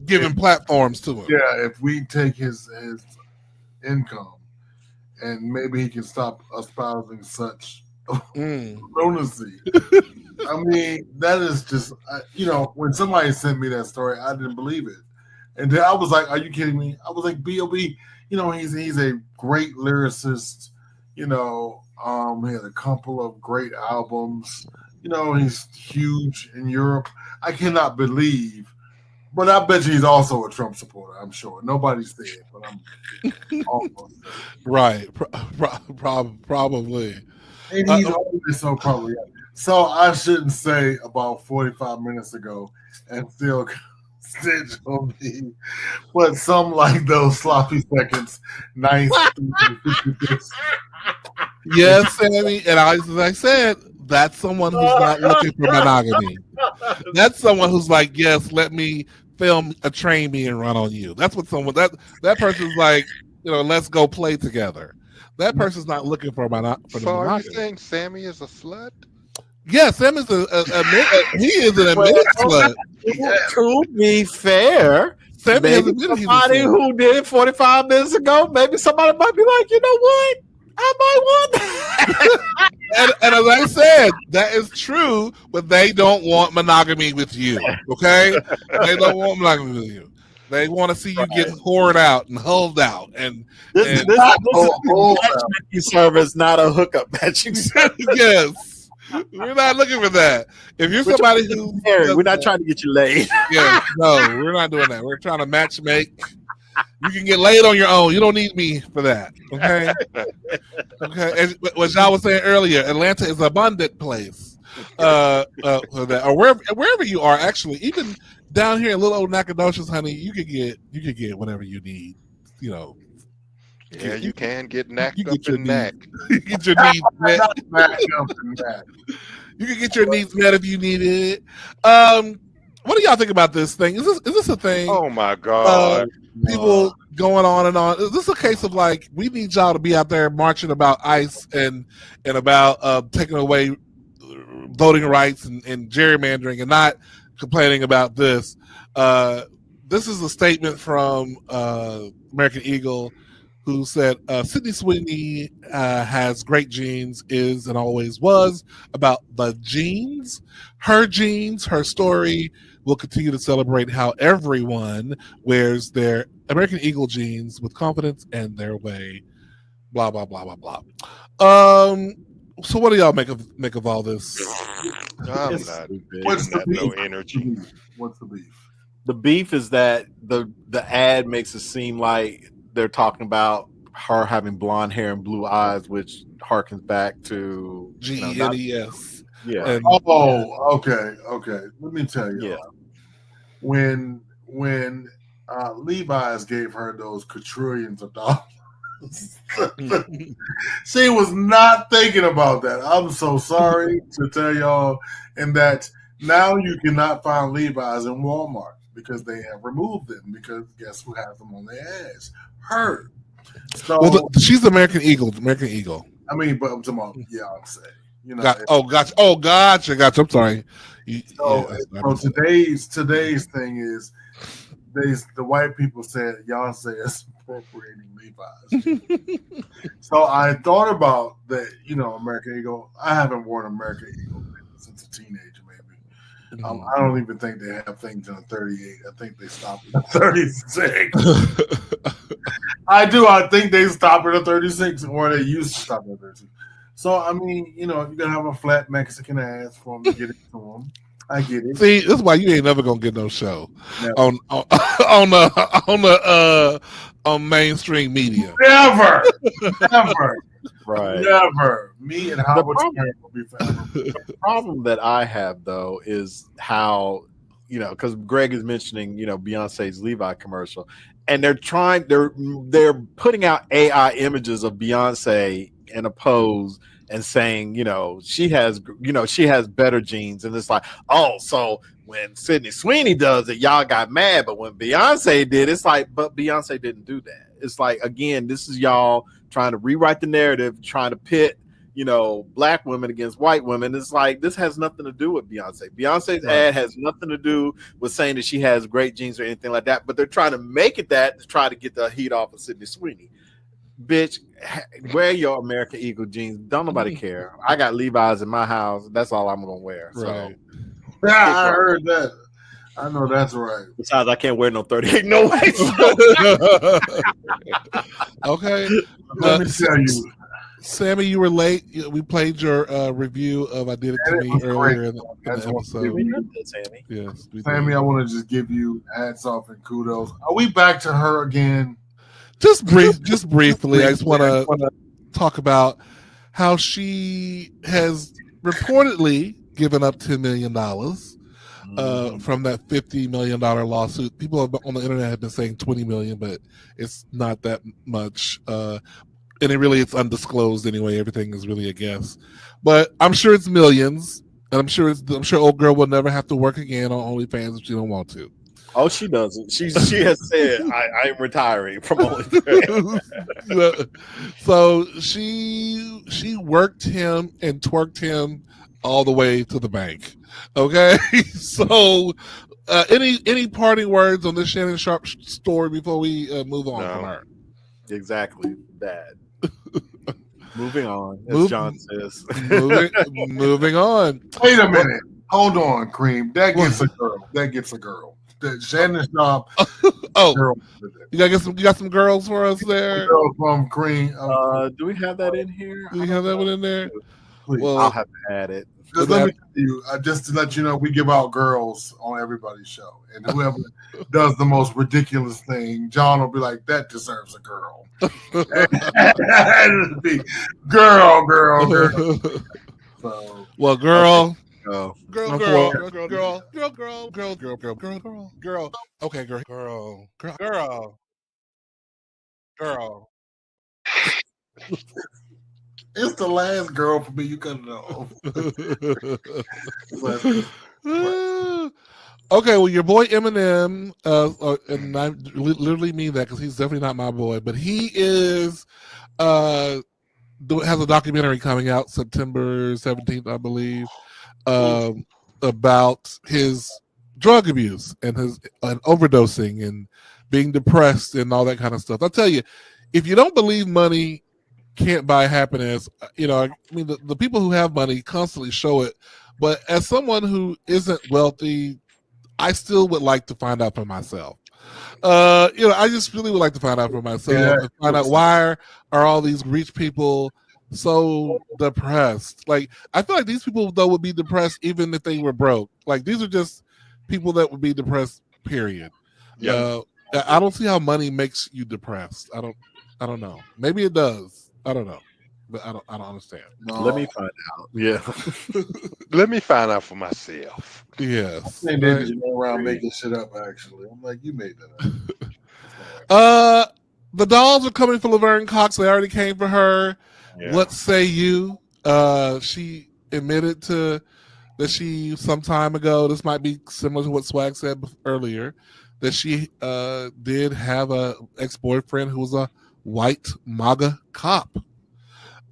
Giving platforms to him. Yeah, if we take his income, and maybe he can stop espousing such lunacy. I mean, that is just when somebody sent me that story, I didn't believe it, and then I was like, "Are you kidding me?" I was like, "B.O.B. He's a great lyricist. He had a couple of great albums. He's huge in Europe. I cannot believe." But I bet you he's also a Trump supporter. I'm sure nobody's there, but I'm almost there. Right, probably. And he's always so probably. So I shouldn't say about 45 minutes ago and still stitch on me, but some like those sloppy seconds, nice. Yes, Sammy, and as I said, that's someone who's not looking for monogamy. That's someone who's like, yes, let me film a train being run on you. That's what that person's like. Let's go play together. That person's not looking for monogamy. So are you saying Sammy is a slut? Yeah, Sam is he is an admitted slut. To be fair, Sammy maybe somebody who did it 45 minutes ago, maybe somebody might be like, you know what? I might want that. and as I said, that is true, but they don't want monogamy with you. Okay, they don't want monogamy with you. They want to see you get whored out and hulled out. And this is a matchmaking service, not a hookup matching service. Yes, we're not looking for that. If you're somebody who we're not trying to get you laid. Yeah, no, we're not doing that. We're trying to match make. You can get laid on your own. You don't need me for that. Okay. Okay. As what y'all was saying earlier, Atlanta is an abundant place. For that, or wherever you are, actually, even down here in little old Nacogdoches, honey, you could get whatever you need. Yeah, you can get knacked up in knack. You get your needs met. You can get your needs met if you needed it. What do y'all think about this thing? Is this a thing? Oh my God. People going on and on. Is this a case of like, we need y'all to be out there marching about ICE and about taking away voting rights and gerrymandering and not complaining about this? This is a statement from American Eagle, who said, Sydney Sweeney has great genes, is and always was about the genes. Her genes, her story will continue to celebrate how everyone wears their American Eagle genes with confidence and their way. Blah, blah, blah, blah, blah. So what do y'all make of all this? I'm not. What's the beef? No energy. What's the beef? The beef is that the ad makes it seem like they're talking about her having blonde hair and blue eyes, which harkens back to GENES. Yeah. And, okay. Let me tell you. Yeah. When Levi's gave her those quadrillions of dollars, she was not thinking about that. I'm so sorry to tell y'all, and that now you cannot find Levi's in Walmart because they have removed them, because guess who has them on their ass? Her. So she's American Eagle. American Eagle. I mean, but I'm talking about Beyonce. Gotcha. I'm sorry. So today's thing is the white people said Beyonce is appropriating Levi's. So I thought about that. American Eagle. I haven't worn American Eagle since a teenager, maybe. I don't even think they have things in a 38. I think they stop at 36. I do. I think they stop at a 36, or they used to stop at 36. So, I mean, you know, you got to have a flat Mexican ass for them to get it to them. I get it. See, that's why you ain't never gonna get no show Never. on mainstream media. Never. Right. Never. Me and Howard Stern will be forever. The problem that I have though is how, you know, because Greg is mentioning, you know, Beyonce's Levi commercial, and they're putting out AI images of Beyonce in a pose and saying, you know, she has better genes, and it's like, oh, so when Sydney Sweeney does it, y'all got mad, but when Beyonce did, it's like, but Beyonce didn't do that. It's like, again, this is y'all trying to rewrite the narrative, trying to pit, you know, black women against white women. It's like, this has nothing to do with Beyonce. Beyonce's ad has nothing to do with saying that she has great genes or anything like that, but they're trying to make it that to try to get the heat off of Sydney Sweeney. Bitch, wear your American Eagle jeans. Don't nobody care. I got Levi's in my house. That's all I'm gonna wear. Right. So I heard that. I know that's right. Besides, I can't wear no 38. No way. Okay. Let me tell you, Sammy, you were late. We played your review of "I Did It to Me" earlier in the episode. Sammy. Yes, Sammy, I want to just give you hats off and kudos. Are we back to her again? Just briefly, I just want to talk about how she has reportedly given up $10 million from that $50 million lawsuit. People on the internet have been saying $20 million, but it's not that much. And it's undisclosed anyway. Everything is really a guess. But I'm sure it's millions, and I'm sure old girl will never have to work again on OnlyFans if she don't want to. Oh, she doesn't. She has said, I am retiring from OnlyFans. So she worked him and twerked him all the way to the bank. Okay, so any parting words on this Shannon Sharp story before we move on from her? Exactly that. Moving on, as John says. Moving on. Wait a minute. Hold on, Cream. That gets a girl. The Shannon Sharp. Girl. You got some girls for us there. Girl from Cream. Do we have that in here? Do you have that one in there? Please. Well, I'll have to add it. Just let me tell you, just to let you know, we give out girls on everybody's show, and whoever does the most ridiculous thing, John will be like, "That deserves a girl." It'll be girl. So, well, girl. Go. Girl. Okay, girl. It's the last girl for me. You cut it off. Okay, well, your boy Eminem, and I literally mean that because he's definitely not my boy, but he is has a documentary coming out September 17th, I believe, about his drug abuse and his overdosing and being depressed and all that kind of stuff. I'll tell you, if you don't believe money can't buy happiness, you know, I mean, the people who have money constantly show it, but as someone who isn't wealthy, I still would like to find out for myself. I just really would like to find out for myself and find out why are all these rich people so depressed. Like, I feel like these people though would be depressed even if they were broke. Like, these are just people that would be depressed, period. I don't see how money makes you depressed. I don't know. Maybe it does. I don't know, but I don't understand. No. Let me find out. Yeah. Let me find out for myself. Yes. They just go around making shit up. Actually, I'm like, you made that up. The dolls are coming for Laverne Cox. They already came for her. Yeah. What say you? She admitted that she some time ago. This might be similar to what Swag said earlier. That she did have a ex-boyfriend who was a white MAGA cop,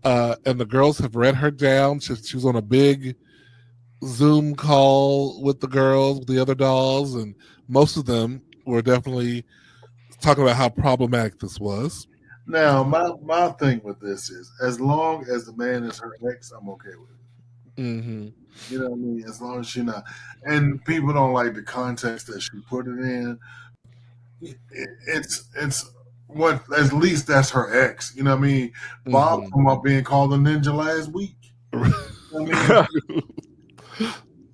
and the girls have read her down. She was on a big Zoom call with the girls, with the other dolls, and most of them were definitely talking about how problematic this was. Now, my thing with this is, as long as the man is her ex, I'm okay with it. Mm-hmm. You know what I mean? As long as she's not, and people don't like the context that she put it in. It's what at least that's her ex. You know what I mean? Bob Mhm. come up being called a ninja last week. You know what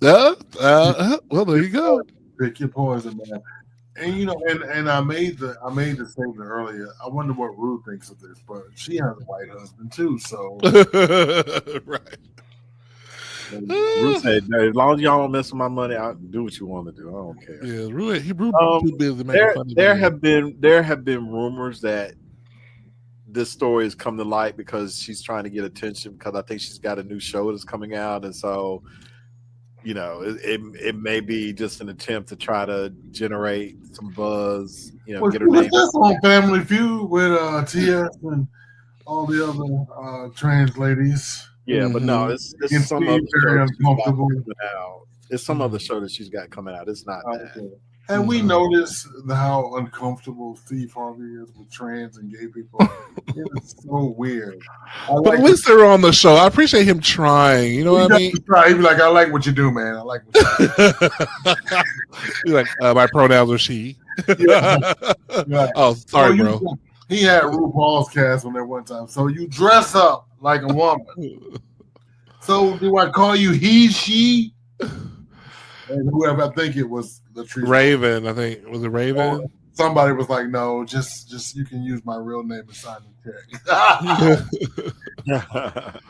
I mean? Well, there you go. Pick your poison, man. And you know, and I made the statement earlier. I wonder what Rue thinks of this, but she has a white husband too. So Right. Ruth said, as long as y'all don't mess with my money, I'll do what you want to do. I don't care. Yeah, Rue too busy making fun of There you. have been rumors that this story has come to light because she's trying to get attention because I think she's got a new show that's coming out, and so it may be just an attempt to try to generate some buzz. Get her name that's on Family Feud with TS and all the other trans ladies. Yeah, but no, it's some other show uncomfortable. It's some other show that she's got coming out. It's not that. Have we noticed how uncomfortable Steve Harvey is with trans and gay people? It's so weird. But at least they're on the show. I appreciate him trying. You know what I mean? He'd be like, I like what you do, man. I like what you do. He's like, my pronouns are she. Right. Oh, sorry, bro. He had RuPaul's cast on there one time. So you dress up like a woman. So do I call you he, she? And whoever, I think it was Latrice Raven. I think was it Raven. Somebody was like, "No, just you can use my real name and sign the check."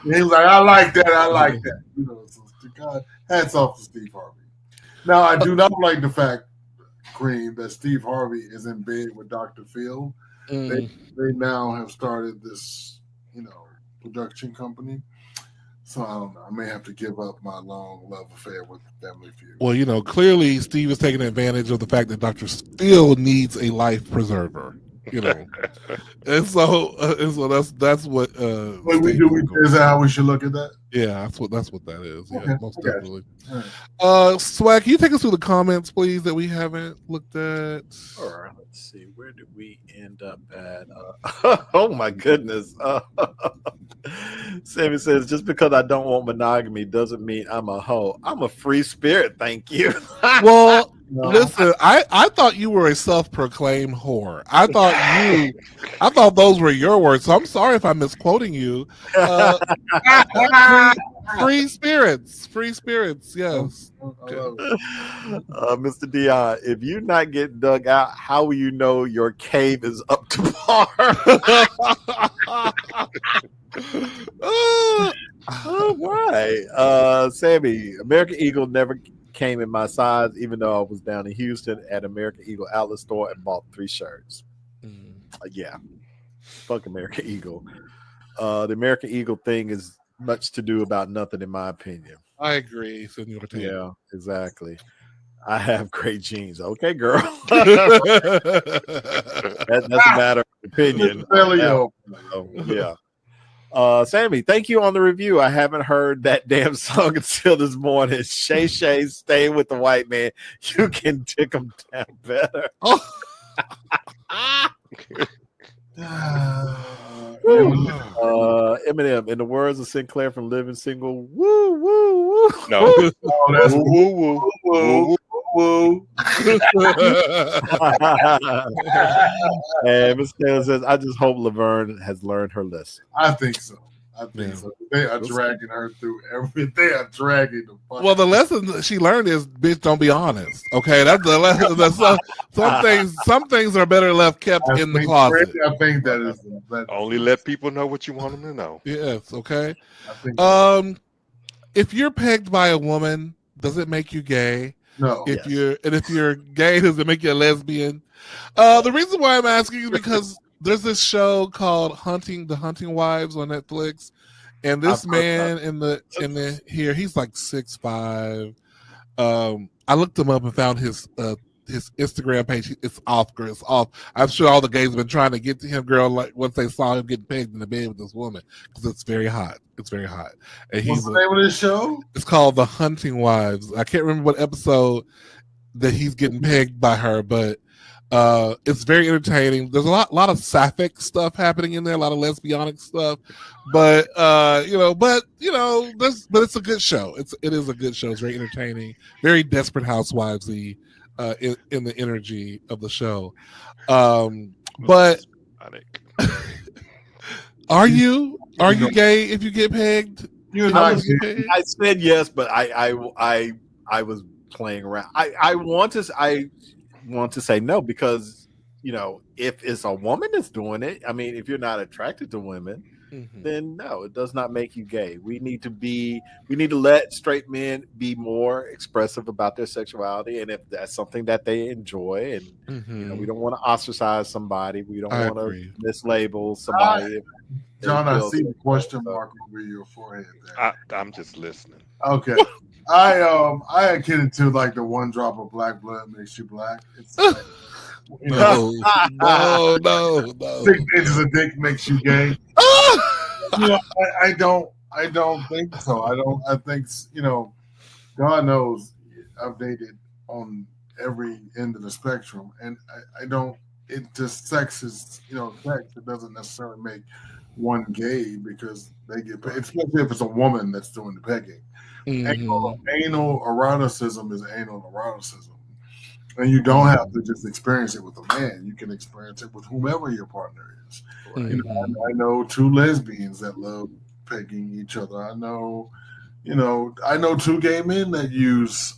He was like, "I like that. I like that." So God, hats off to Steve Harvey. Now, I do not like the fact, Cream, that Steve Harvey is in bed with Dr. Phil. They now have started this, production company. So I don't know. I may have to give up my long love affair with Family Feud. Well, clearly Steve is taking advantage of the fact that Dr. Phil needs a life preserver. And so that's what. Wait, is that how we should look at that? Yeah, that's what that is. Yeah, Okay, most okay. definitely. Swag, can you take us through the comments, please, that we haven't looked at? Sure. Let's see. Where did we end up at? Oh my goodness. Sammy says, just because I don't want monogamy doesn't mean I'm a hoe. I'm a free spirit, thank you. Well, listen, I thought you were a self-proclaimed whore. I thought those were your words. So I'm sorry if I'm misquoting you. Free spirits, yes. Mr. Dion, if you're not getting dug out, how will you know your cave is up to par? All right. Sammy, American Eagle never came in my size, even though I was down in Houston at American Eagle outlet store and bought 3 shirts. Yeah. Fuck American Eagle. The American Eagle thing is much to do about nothing, in my opinion. I agree, Senor T. Yeah, exactly. I have great genes. Okay, girl. That's a matter of opinion. Yeah. Sammy, thank you on the review. I haven't heard that damn song until this morning. Shay Shay, stay with the white man. You can dick him down better. Eminem, in the words of Sinclair from Living Single, woo, woo, woo. No. That's woo, woo, woo, woo. And Miss Taylor says, I just hope Laverne has learned her lesson. I think so. They are dragging her through everything. They are dragging the fuck. Well, the lesson that she learned is, bitch, don't be honest. Okay, that's the lesson. Some things are better left kept in the closet. I think that is only let people know what you want them to know. Yes. Okay. I think if you're pegged by a woman, does it make you gay? No. If you're gay, does it make you a lesbian? The reason why I'm asking is because there's this show called The Hunting Wives on Netflix, and this man in the here, he's like 6'5". I looked him up and found his Instagram page. It's off, girl. It's off. I'm sure all the gays have been trying to get to him, girl. Like once they saw him getting pegged in the bed with this woman, because it's very hot. It's very hot. And what's the name of this show? It's called The Hunting Wives. I can't remember what episode that he's getting pegged by her, but It's very entertaining. There's a lot of sapphic stuff happening in there, a lot of lesbianic stuff, but it's a good show. It is a good show. It's very entertaining, very Desperate Housewivesy in the energy of the show. But are you gay if you get pegged? You're not gay? I said yes, but I was playing around. I want to say no because if it's a woman that's doing it, I mean, if you're not attracted to women, then no, it does not make you gay. We need to let straight men be more expressive about their sexuality, and if that's something that they enjoy, and we don't want to ostracize somebody, we don't want to mislabel somebody. John, I see the question mark over your forehead there. I'm just listening. Okay. I akin it to like the one drop of black blood makes you black. It's like, no. 6 inches of dick makes you gay. I don't think so. I think God knows I've dated on every end of the spectrum, and I don't. It just sex is sex. It doesn't necessarily make one gay because they get paid, especially if it's a woman that's doing the pegging. Anal eroticism is anal eroticism. And you don't have to just experience it with a man. You can experience it with whomever your partner is. Right. I know 2 lesbians that love pegging each other. I know 2 gay men that use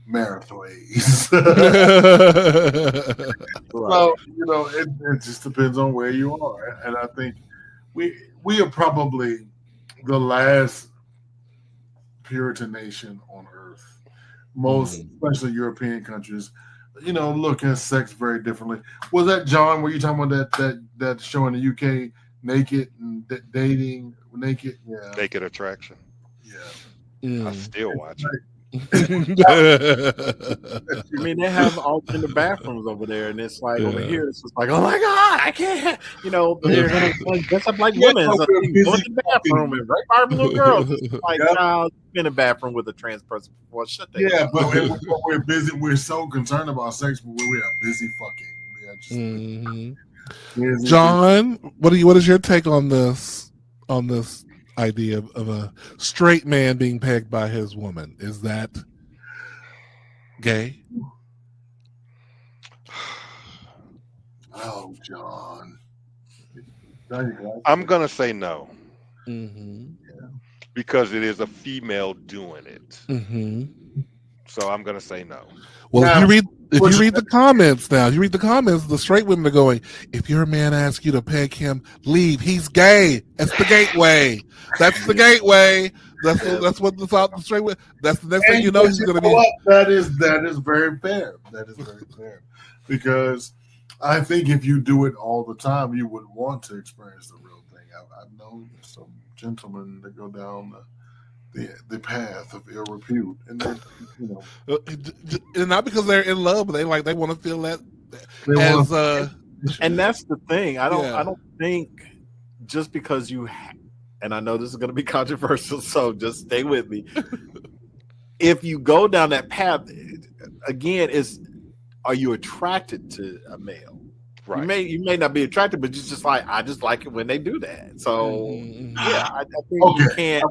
Marathways. So, it just depends on where you are. And I think we are probably the last Puritan nation on earth. Most, especially European countries, look at sex very differently. Was that John? Were you talking about that show in the UK, Naked and Dating Naked? Yeah, Naked Attraction. Yeah, I still watch it. I mean, they have all in the bathrooms over there, and it's like over here, it's just like, oh my god, I can't. They're gonna dress up like women, so they go in the bathroom and rape our little girls. It's like, child, in the bathroom with a trans person before. Shut that. Yeah, but we're busy. We're so concerned about sex, but we are busy fucking. We are just busy. John, what is your take on this? Idea of a straight man being pegged by his woman, is that gay? Oh, John, I'm gonna say no, because it is a female doing it. So I'm gonna say no. Well, now, if you read the comments, the straight women are going, if your man asks you to peg him, leave. He's gay. That's the gateway. That's the gateway. That's what the straight women. That's the next thing you know he's going to be. That is very fair. That is very fair, because I think if you do it all the time, you would want to experience the real thing. I've known some gentlemen that go down the path of ill repute, and and not because they're in love, but they want to feel that. And that's the thing. I don't think just because you, and I know this is going to be controversial, so just stay with me. If you go down that path, again, are you attracted to a male? Right. You may not be attracted, but it's just like, I just like it when they do that. So I think you can't.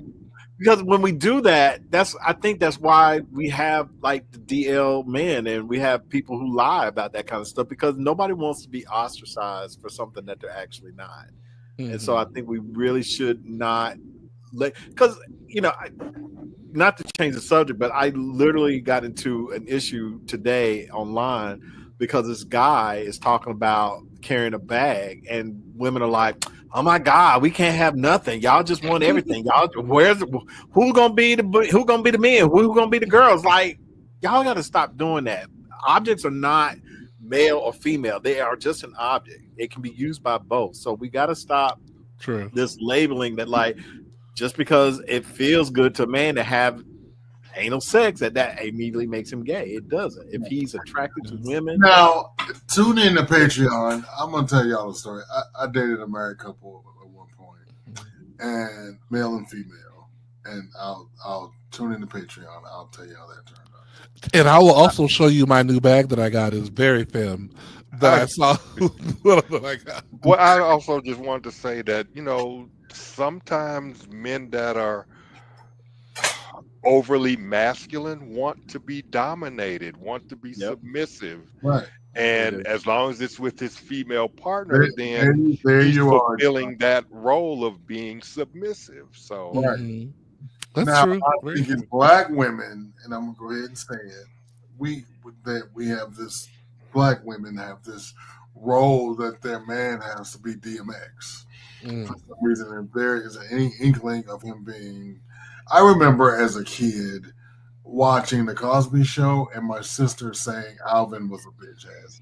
Because when we do that, I think that's why we have like the DL men, and we have people who lie about that kind of stuff, because nobody wants to be ostracized for something that they're actually not. And so I think we really should not because not to change the subject, but I literally got into an issue today online because this guy is talking about carrying a bag, and women are like, oh my God, we can't have nothing. Y'all just want everything. Y'all, who's gonna be the men? Who's gonna be the girls? Like, y'all got to stop doing that. Objects are not male or female. They are just an object. It can be used by both. So we got to stop this labeling that, like, just because it feels good to a man to have anal sex, that immediately makes him gay. It doesn't. If he's attracted to women. Now, tune in to Patreon. I'm gonna tell y'all a story. I dated a married couple at one point, and male and female. And I'll tune in to Patreon. I'll tell you how that turned out. And I will also show you my new bag that I got is very femme that I saw. That I got. Well, I also just wanted to say that, sometimes men that are overly masculine want to be dominated, want to be Yep. submissive. Right. And as long as it's with his female partner, then There he's you are. fulfilling that role of being submissive. So Right. Mhm. That's Now, true. I'm Very thinking true. black women, and I'm gonna go ahead and say it. We have this. Black women have this role that their man has to be DMX. Mm. For some reason, if there is any inkling of him being, I remember as a kid watching the Cosby Show and my sister saying Alvin was a bitch ass.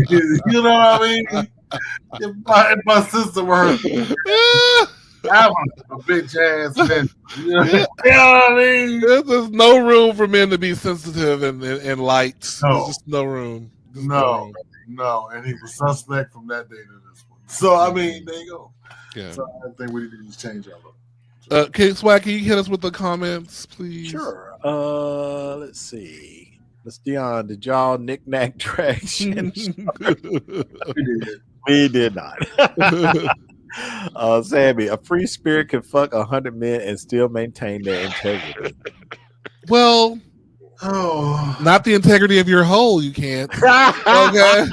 You know what I mean? If my sister were Alvin a bitch ass bitch. You know what I mean? There's no room for men to be sensitive and light. No. There's just no room. Just No, room. and he was suspect from that day to this one. So I mean, there you go. Yeah. So I think we need to just change our look. Okay, Swag, can you hit us with the comments, please? Sure. Let's see. Miss Dion, did y'all knick-knack traction? We did not. Sammy, a free spirit can fuck 100 men and still maintain their integrity. Well, not the integrity of your hole, you can't. Okay.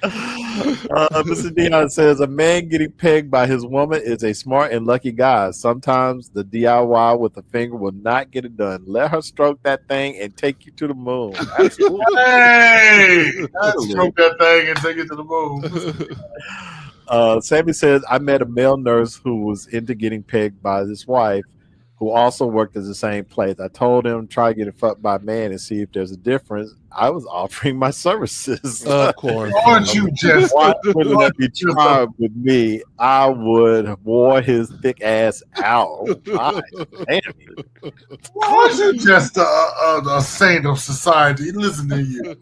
Mr. Dion says a man getting pegged by his woman is a smart and lucky guy. Sometimes the DIY with a finger will not get it done. Let her stroke that thing and take you to the moon. Absolutely. Hey, stroke that thing and take it to the moon. Sammy says I met a male nurse who was into getting pegged by his wife, who also worked at the same place. I told him try getting fucked by a man and see if there's a difference. I was offering my services. Of course. Aren't you just? Why wouldn't let me try with me? I would have wore his thick ass out. God damn it. Aren't you just a saint of society? Listen to you.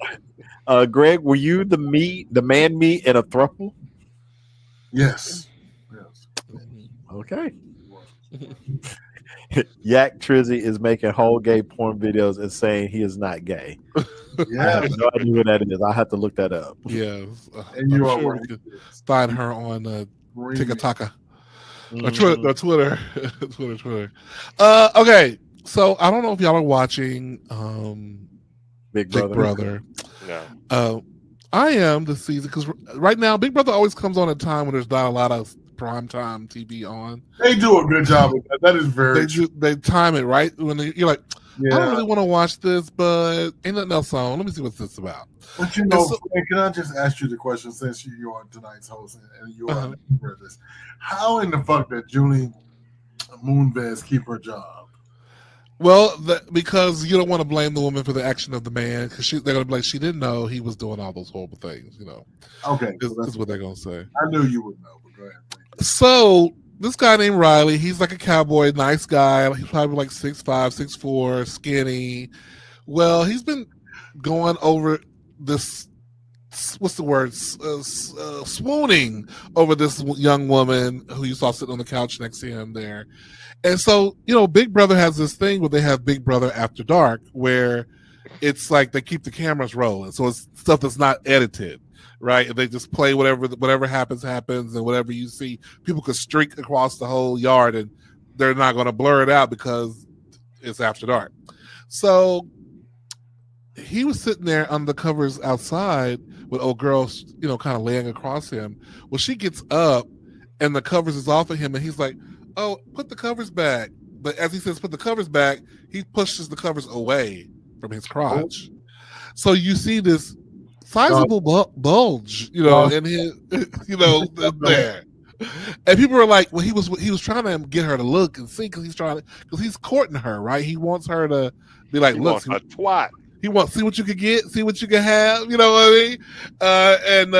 Greg, were you the man meat in a throuple? Yes. Okay. Yak Trizzy is making whole gay porn videos and saying he is not gay. I Yeah. have no idea what that is. I have to look that up. Yes. And you are sure right. we could find her on TikTok or Mhm. Twitter. Twitter. Okay. So I don't know if y'all are watching Big Big Brother. no. I am this season because right now Big Brother always comes on at a time when there's not a lot of primetime TV on. They do a good job of that. That is very true. They time it right when you're like, I don't Yeah. really want to watch this, but ain't nothing else on. Let me see what's this about. But you know, So- Frank, can I just ask you the question since you are tonight's host and you are this? How in the fuck did Julie Moonves keep her job? Well, because you don't want to blame the woman for the action of the man, because they're going to be like, she didn't know he was doing all those horrible things. Okay, Is what they're going to say. I knew you would know, but go ahead. So this guy named Riley, he's like a cowboy, nice guy. He's probably like 6'5", 6'4", skinny. Well, he's been going over this. What's the word? Swooning over this young woman who you saw sitting on the couch next to him there. And so, Big Brother has this thing where they have Big Brother After Dark, where it's like they keep the cameras rolling. So it's stuff that's not edited, right? They just play whatever happens, and whatever you see, people could streak across the whole yard and they're not going to blur it out because it's After Dark. So he was sitting there under the covers outside with old girls, kind of laying across him. Well, she gets up and the covers is off of him and he's like, oh, put the covers back. But as he says, put the covers back, he pushes the covers away from his crotch. So you see this sizable bulge, in his, there. And people are like, well, he was trying to get her to look and see because he's courting her, right? He wants her to be like, He look, wants a twat. he wants see what you could get, see what you can have, you know what I mean? And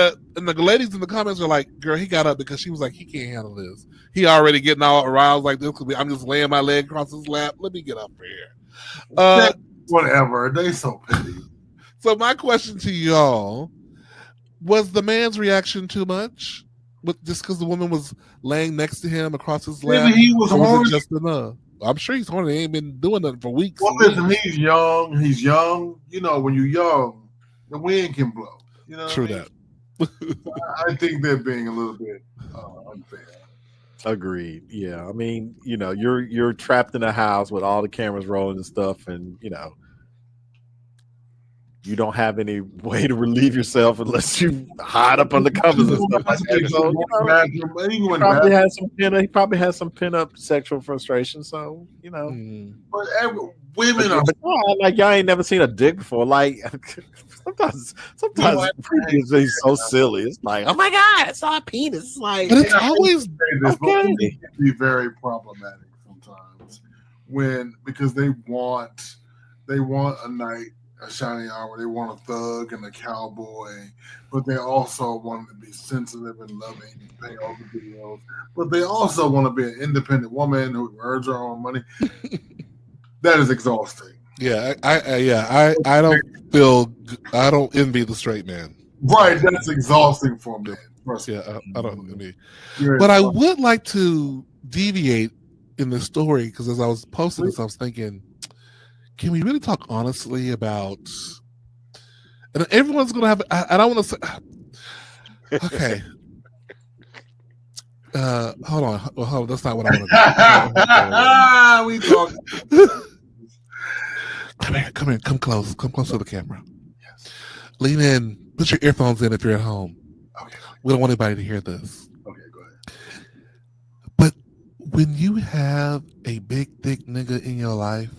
the ladies in the comments are like, girl, he got up because she was like, he can't handle this. He already getting all aroused like this. I'm just laying my leg across his lap. Let me get up here. Whatever. They so petty. So my question to y'all, was the man's reaction too much? But just because the woman was laying next to him across his lap, Maybe he was or was horny. it just enough? I'm sure he's horny. He ain't been doing nothing for weeks. Well, and listen, weeks. he's young. He's young. You know, when you're young, the wind can blow. You know, True what I mean? that. I think they're being a little bit unfair. Agreed. Yeah. I mean, you're trapped in a house with all the cameras rolling and stuff, and you don't have any way to relieve yourself unless you hide up under covers and stuff like that. So, he probably has some pent up sexual frustration. So, But women are. like y'all ain't never seen a dick before. Like sometimes previews is so silly. It's like, oh my god, I saw a penis. It's like, But it's always okay. It can be very problematic sometimes because they want a night, a shiny hour. They want a thug and a cowboy, but they also want to be sensitive and loving and pay all the bills. But they also want to be an independent woman who earns her own money. That is exhausting. Yeah, I don't envy the straight man. Right, that's exhausting for me. Yeah, I don't envy. But I would like to deviate in this story because as I was posting this, I was thinking, can we really talk honestly about? And everyone's gonna have. I don't want to say. Okay. Hold on. That's not what I want to do. We talk. Come here. Come close to the camera. Yes. Lean in. Put your earphones in if you're at home. Okay. We don't want anybody to hear this. Okay, go ahead. But when you have a big thick nigga in your life,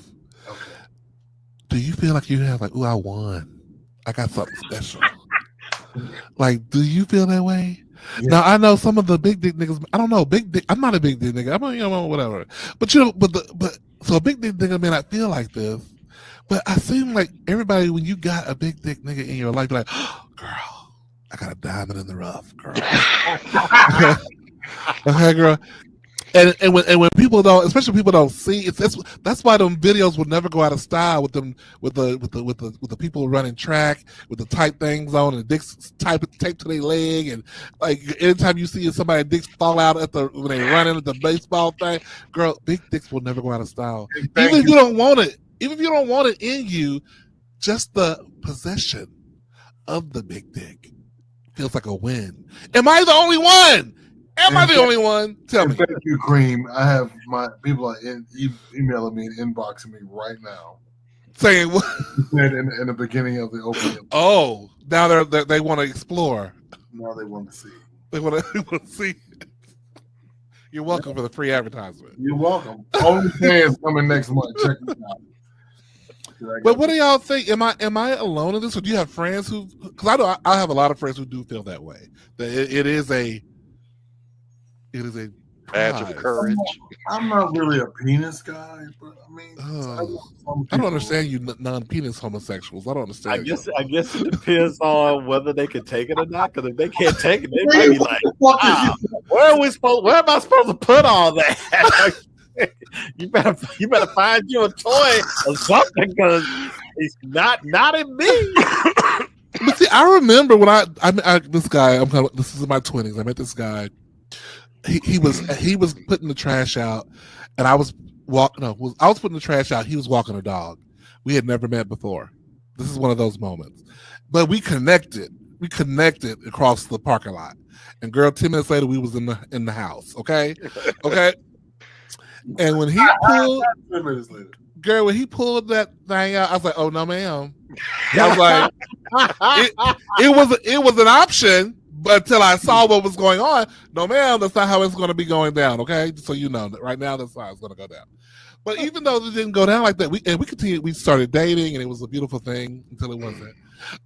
do you feel like you have ooh, I won. I got something special. Like, do you feel that way? Yeah. Now I know some of the big dick niggas. I don't know, big dick. I'm not a big dick nigga. I'm whatever. But so a big dick nigga may not feel like this. But I seem like everybody, when you got a big dick nigga in your life, you're like, oh, girl, I got a diamond in the rough, girl. Okay, girl. And when people don't, especially people don't see, that's why them videos will never go out of style with the people running track with the tight things on and the dicks taped to their leg, and like anytime you see somebody dicks fall out when they running at the baseball thing, girl, big dicks will never go out of style. Even if you don't want it in you, just the possession of the big dick feels like a win. Am I the only one? Am I the only one? Tell me. Thank you, Cream. I have my people emailing me and inboxing me right now, saying what? In the beginning of the opening. Oh, now they want to explore. Now they want to see. They want to see. You're welcome for the free advertisement. You're welcome. OnlyFans coming next month. Check it out. But what do y'all think? Am I alone in this, or do you have friends who? Because I have a lot of friends who do feel that way. That it is a badge of courage. I'm not really a penis guy, but I mean, I don't understand you non-penis homosexuals. I don't understand. I guess it depends on whether they can take it or not. Because if they can't take it, they might be like, wow, where am I supposed to put all that? You better find you a toy or something because it's not in me. But see, I remember when I this guy. This is in my 20s. I met this guy. He was putting the trash out, and I was putting the trash out. He was walking a dog. We had never met before. This is one of those moments, but we connected. We connected across the parking lot, and girl, 10 minutes later, we was in the house. Okay. And when he pulled, 10 minutes later, girl, when he pulled that thing out, I was like, "Oh no, ma'am." I was like, "It was an option." But until I saw what was going on, no, ma'am, that's not how it's going to be going down. Okay, so you know that right now that's how it's going to go down. But even though it didn't go down like that, we continued. We started dating, and it was a beautiful thing until it wasn't.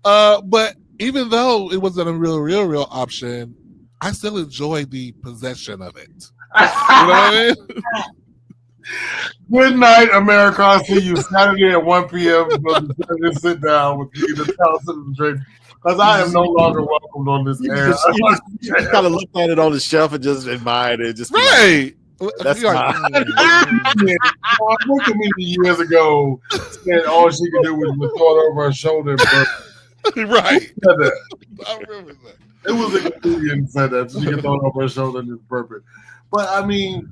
But even though it wasn't a real option, I still enjoy the possession of it. You know what I mean? Good night, America. I'll see you Saturday at 1 p.m. Just sit down with me to tell some drink. Because I am no longer welcomed on this air. You kind of look at it on the shelf and just admire it. Just right. That's like, looked at me years ago, said all she could do was throw it over her shoulder. But Right. Said that. I remember that. It was a comedian said that. So she can throw it over her shoulder and it's perfect. But I mean,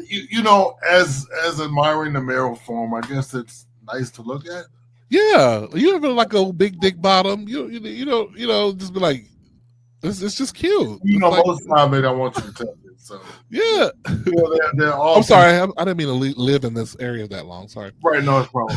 you know, as admiring the male form, I guess it's nice to look at. Yeah, you ever like a big dick bottom? You know, just be like, it's just cute. You It's know, like, most of the time they don't want you to touch it. So yeah. you know, they're all. I'm sorry, I didn't mean to live in this area that long. Sorry. Right, no, it's probably.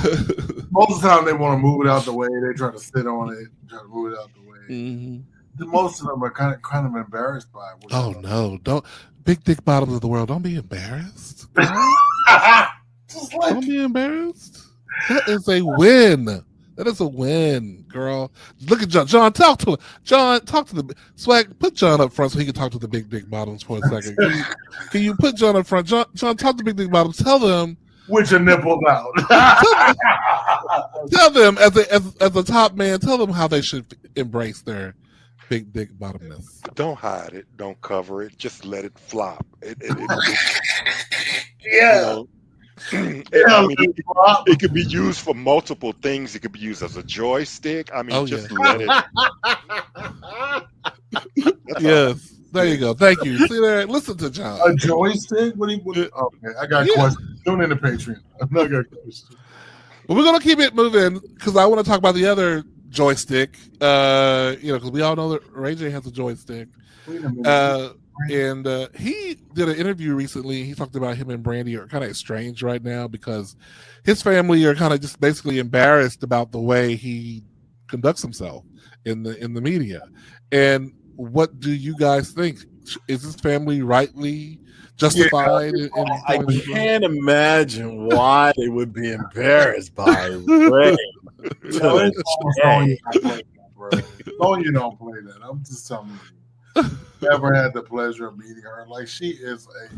Most of the time they want to move it out the way. They try to sit on it, try to move it out the way. Mm-hmm. Most of them are kind of embarrassed by it. Oh no! Don't big dick bottoms of the world. Don't be embarrassed. Don't be embarrassed. That is a win. That is a win, girl. Look at John. John, talk to him. John, talk to the swag. Put John up front so he can talk to the big dick bottoms for a second. Can you put John up front? John, talk to big dick bottoms. Tell them with your nipples out. Tell them as a top man. Tell them how they should embrace their big dick bottomness. Don't hide it. Don't cover it. Just let it flop. Yeah. It could be used for multiple things. It could be used as a joystick. I mean, let it. Yes. There you go. Thank you. See there. Listen to John. A joystick? What? Okay, I got a question. Tune in to Patreon. I'm not got a question. But we're gonna keep it moving because I want to talk about the other joystick. Because we all know that Ray J has a joystick. Wait a minute. And he did an interview recently. He talked about him and Brandy are kind of estranged right now because his family are kind of just basically embarrassed about the way he conducts himself in the media. And what do you guys think? Is his family rightly justified? I can't imagine why they would be embarrassed by Ray. No, you don't play that. I'm just telling you. Never had the pleasure of meeting her. Like she is a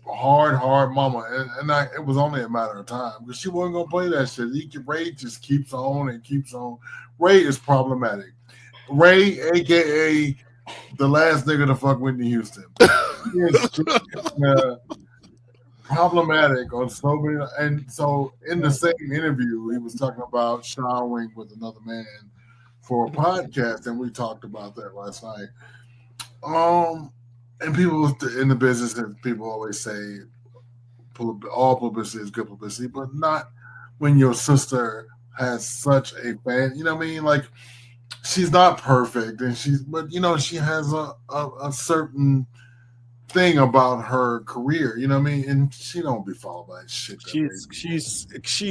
hard mama, and it was only a matter of time because she wasn't gonna play that shit. Ray just keeps on and keeps on. Ray is problematic. Ray, aka the last nigga to fuck Whitney Houston, problematic on so many. And so in the same interview, he was talking about showering with another man for a podcast, and we talked about that last night. And people in the business, and people always say all publicity is good publicity, but not when your sister has such a fan. You know what I mean? Like she's not perfect, and but she has a certain thing about her career. You know what I mean? And she don't be followed by shit. She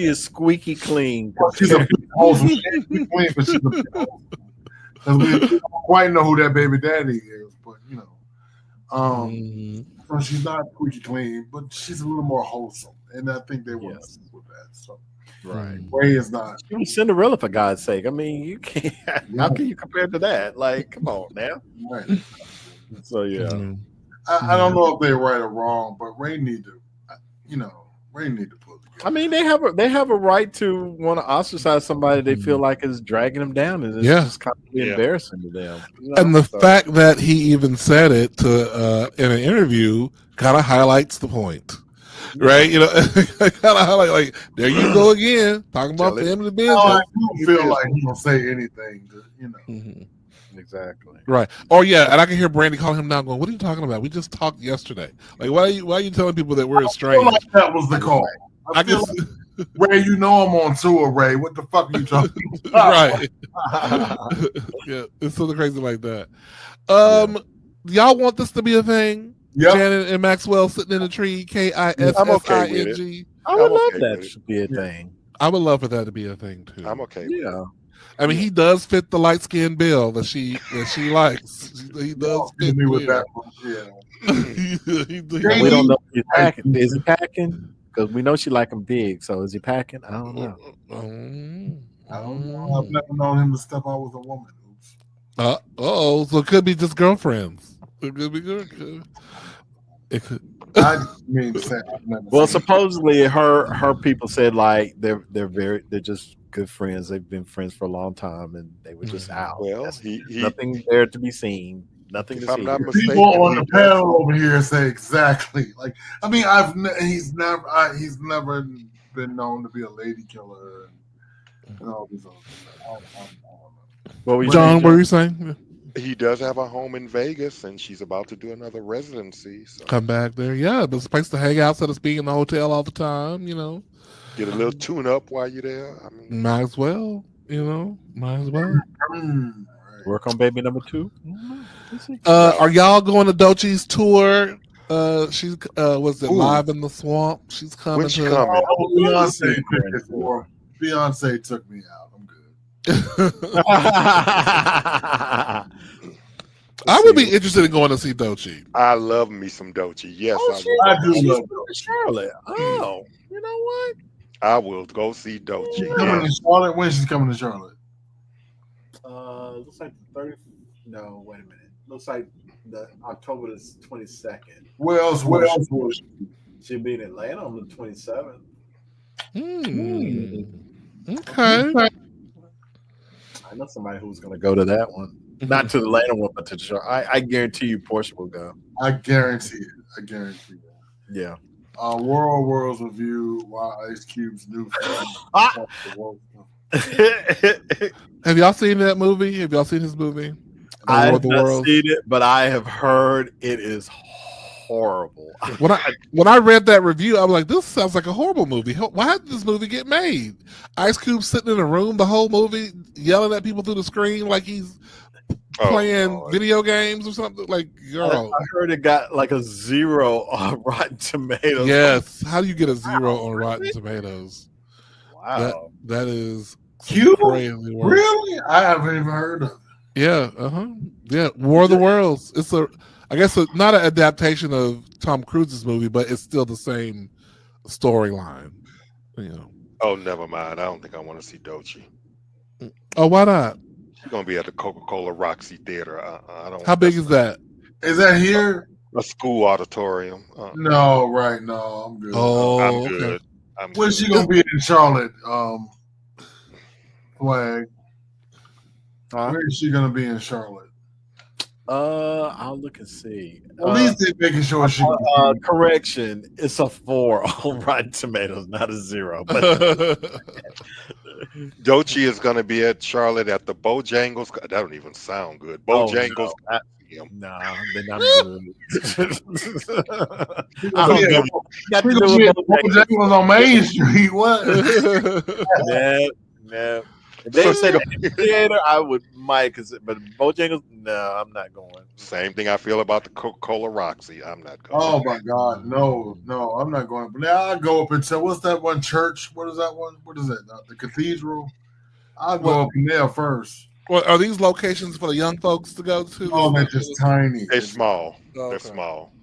is squeaky clean. Well, she's a bit wholesome. She's clean, but she's a bit wholesome. We don't quite know who that baby daddy is, but so she's not squeaky clean, but she's a little more wholesome, and I think they want to stick with that. So, right, Ray is not. She was Cinderella for God's sake. I mean, you can't. How can you compare to that? Like, come on now. Right. So yeah, I don't know if they're right or wrong, but Ray need to, Ray need to pull it together. I mean, they have a right to want to ostracise somebody they feel like is dragging them down, and it's just kind of embarrassing to them. And the fact that he even said it in an interview kind of highlights the point, right? Kind of highlight like there you go again talking about family business. I don't feel like he don't say anything, Exactly. Right. Oh yeah, and I can hear Brandy calling him now, going, "What are you talking about? We just talked yesterday. Like, why are you telling people that we're estranged?" I feel like that was the call. I feel like, Ray, I'm on tour, Ray. What the fuck are you talking about? Right. Yeah, it's something crazy like that. Y'all want this to be a thing? Yep. Janet and Maxwell sitting in a tree. KISSING. I'm okay with it. I would love that to be a thing. I would love for that to be a thing too. I'm okay. Yeah. I mean, he does fit the light skinned bill that she likes. He does fit me with that Bill. one. Yeah. We don't know if he's packing. Is he packing? Because we know she like him big. So is he packing? I don't know. I don't know. I've never known him to step out with a woman. So it could be just girlfriends. It could be good. It could. I mean, well, supposedly her people said like they're just good friends. They've been friends for a long time, and they were just out. Well, nothing there to be seen. Nothing to see. I'm not mistaken, people on the panel over here say exactly like. I mean, he's never been known to be a lady killer. and all these other things. I don't know. What were you John, saying, what were you saying? He does have a home in Vegas, and she's about to do another residency. So Come back there. Yeah, there's a place to hang out instead of being in the hotel all the time, you know. get a little tune up while you're there. I mean, Might as well, you know. Might as well. Right. Work on baby number 2. Let's see. Are y'all going to Dochi's tour? She's was it Ooh. Live in the Swamp? She's coming When she to coming? Oh, Beyonce tickets, boy. Beyonce took me out. I'm good. I would be interested in going to see Dochi. I love me some Dochi. Yes, I do love Charlotte. Oh, you know what? I will go see Dochi. She's coming to Charlotte. When she's coming to Charlotte? Looks like the 30th. No, wait a minute. Looks like the October the 22nd. Where else? Was she? She'll be in Atlanta on the 27th. Okay. I know somebody who's going to go to that one. Not to the Atlanta one, but to the show. I guarantee you, Portia will go. I guarantee it. I guarantee it. Yeah. World's review. Why Ice Cube's new film. Have y'all seen that movie? Have y'all seen his movie? I War have of the not Worlds? seen it, but I have heard it is horrible. When I read that review, I was like, "This sounds like a horrible movie. Why did this movie get made?" Ice Cube sitting in a room the whole movie, yelling at people through the screen like he's playing video games or something. Like, girl, I heard it got like a 0 on Rotten Tomatoes. yes. How do you get a 0 on Rotten Tomatoes? Wow. That is Cube? crazy work. Really? I haven't even heard of it. Yeah. Yeah. War of the Worlds. It's not an adaptation of Tom Cruise's movie, but it's still the same storyline. You know. Oh, never mind. I don't think I want to see Dochi. Oh, why not? She's gonna be at the Coca-Cola Roxy Theater. I don't. How big is that? Is that here? A school auditorium. No, right. No, I'm good. Oh, I'm good. okay. When's she gonna be in Charlotte? Flag. Where is she gonna be in Charlotte? I'll look and see. At least they're making sure she. Correction, it's a 4 on Rotten Tomatoes, not a 0. But Dochi is gonna be at Charlotte at the Bojangles. That don't even sound good. Bojangles. no, then I'm good. Bojangles on Main Street. What? No. If they say the theater, I might, but Bojangles, no, I'm not going. Same thing I feel about the Coca-Cola Roxy. I'm not going. Oh my God, no, I'm not going. But now I go up and say, what's that one church? What is that one? What is that? The cathedral. I'll go up in there first. Well, are these locations for the young folks to go to? Oh, they're just tiny. They're small. Oh, They're okay. small.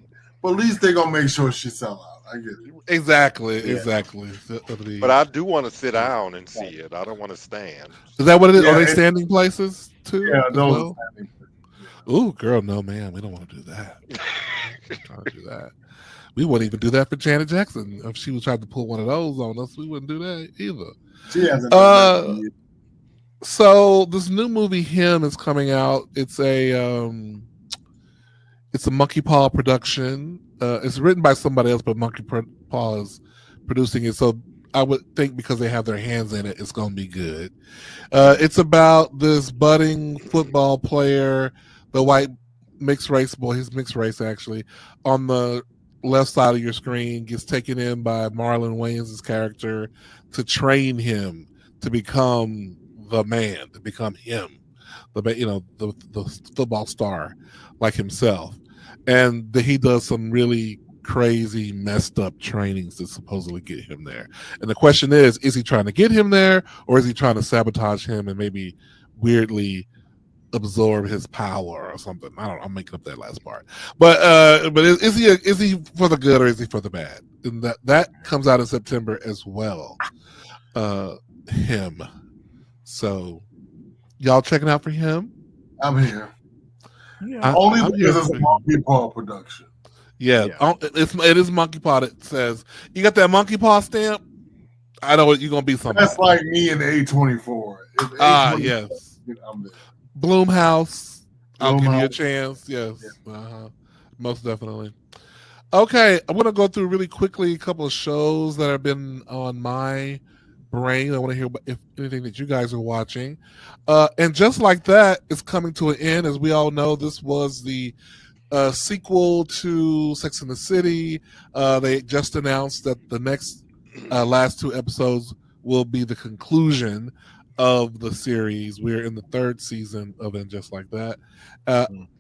But at least they're gonna make sure she sell out. I get it. Exactly. But I do want to sit down and see it. I don't want to stand. Is that what it is? Yeah, Are they standing places too? Yeah, as those. well? Ooh, girl, no, man, we don't want to do that. We don't want to do that. We wouldn't even do that for Janet Jackson. If she was trying to pull one of those on us, we wouldn't do that either. She hasn't done that yet. So this new movie, Him, is coming out. It's a Monkey Paw production. It's written by somebody else, but Monkey Paw is producing it. So I would think because they have their hands in it, it's going to be good. It's about this budding football player, the white mixed race boy. He's mixed race actually. On the left side of your screen, gets taken in by Marlon Wayans' character to train him to become the man, to become him, the football star like himself. And he does some really crazy, messed up trainings that supposedly get him there. And the question is he trying to get him there, or is he trying to sabotage him and maybe weirdly absorb his power or something? I don't know. I'm making up that last part. But is he for the good or is he for the bad? And that comes out in September as well. Him. So y'all checking out for Him? I'm here. Yeah. Only I'm because here it's for a Him. Monkey Paw production. Yeah. It is Monkey Paw that says, you got that Monkey Paw stamp? I know you're going to be somebody. That's like me and A24. Yes. I'm there. Blumhouse. I'll give you a Blumhouse. chance. Yes. Most definitely. Okay. I'm going to go through really quickly a couple of shows that have been on my brain. I want to hear if anything that you guys are watching. And just like that, it's coming to an end. As we all know, this was the sequel to Sex and the City. They just announced that the next last 2 episodes will be the conclusion of the series. We're in the 3rd season of it, just like that.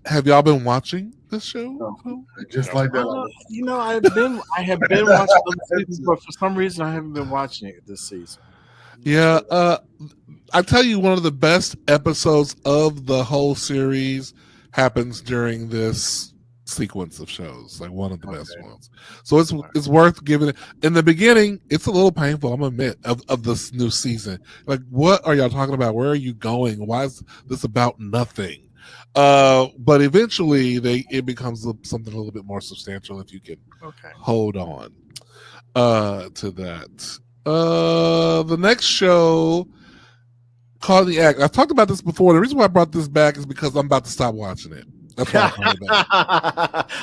Have y'all been watching this show? No, just like that. I have been watching other seasons, but for some reason I haven't been watching it this season. Yeah, I tell you, one of the best episodes of the whole series happens during this sequence of shows, like one of the best ones. So it's worth giving it. In the beginning, it's a little painful, I'm admit, of this new season. Like, what are y'all talking about? Where are you going? Why is this about nothing? But eventually it becomes something a little bit more substantial if you can hold on to that. The next show, Call the Act. I've talked about this before. The reason why I brought this back is because I'm about to stop watching it. That's why I brought it back.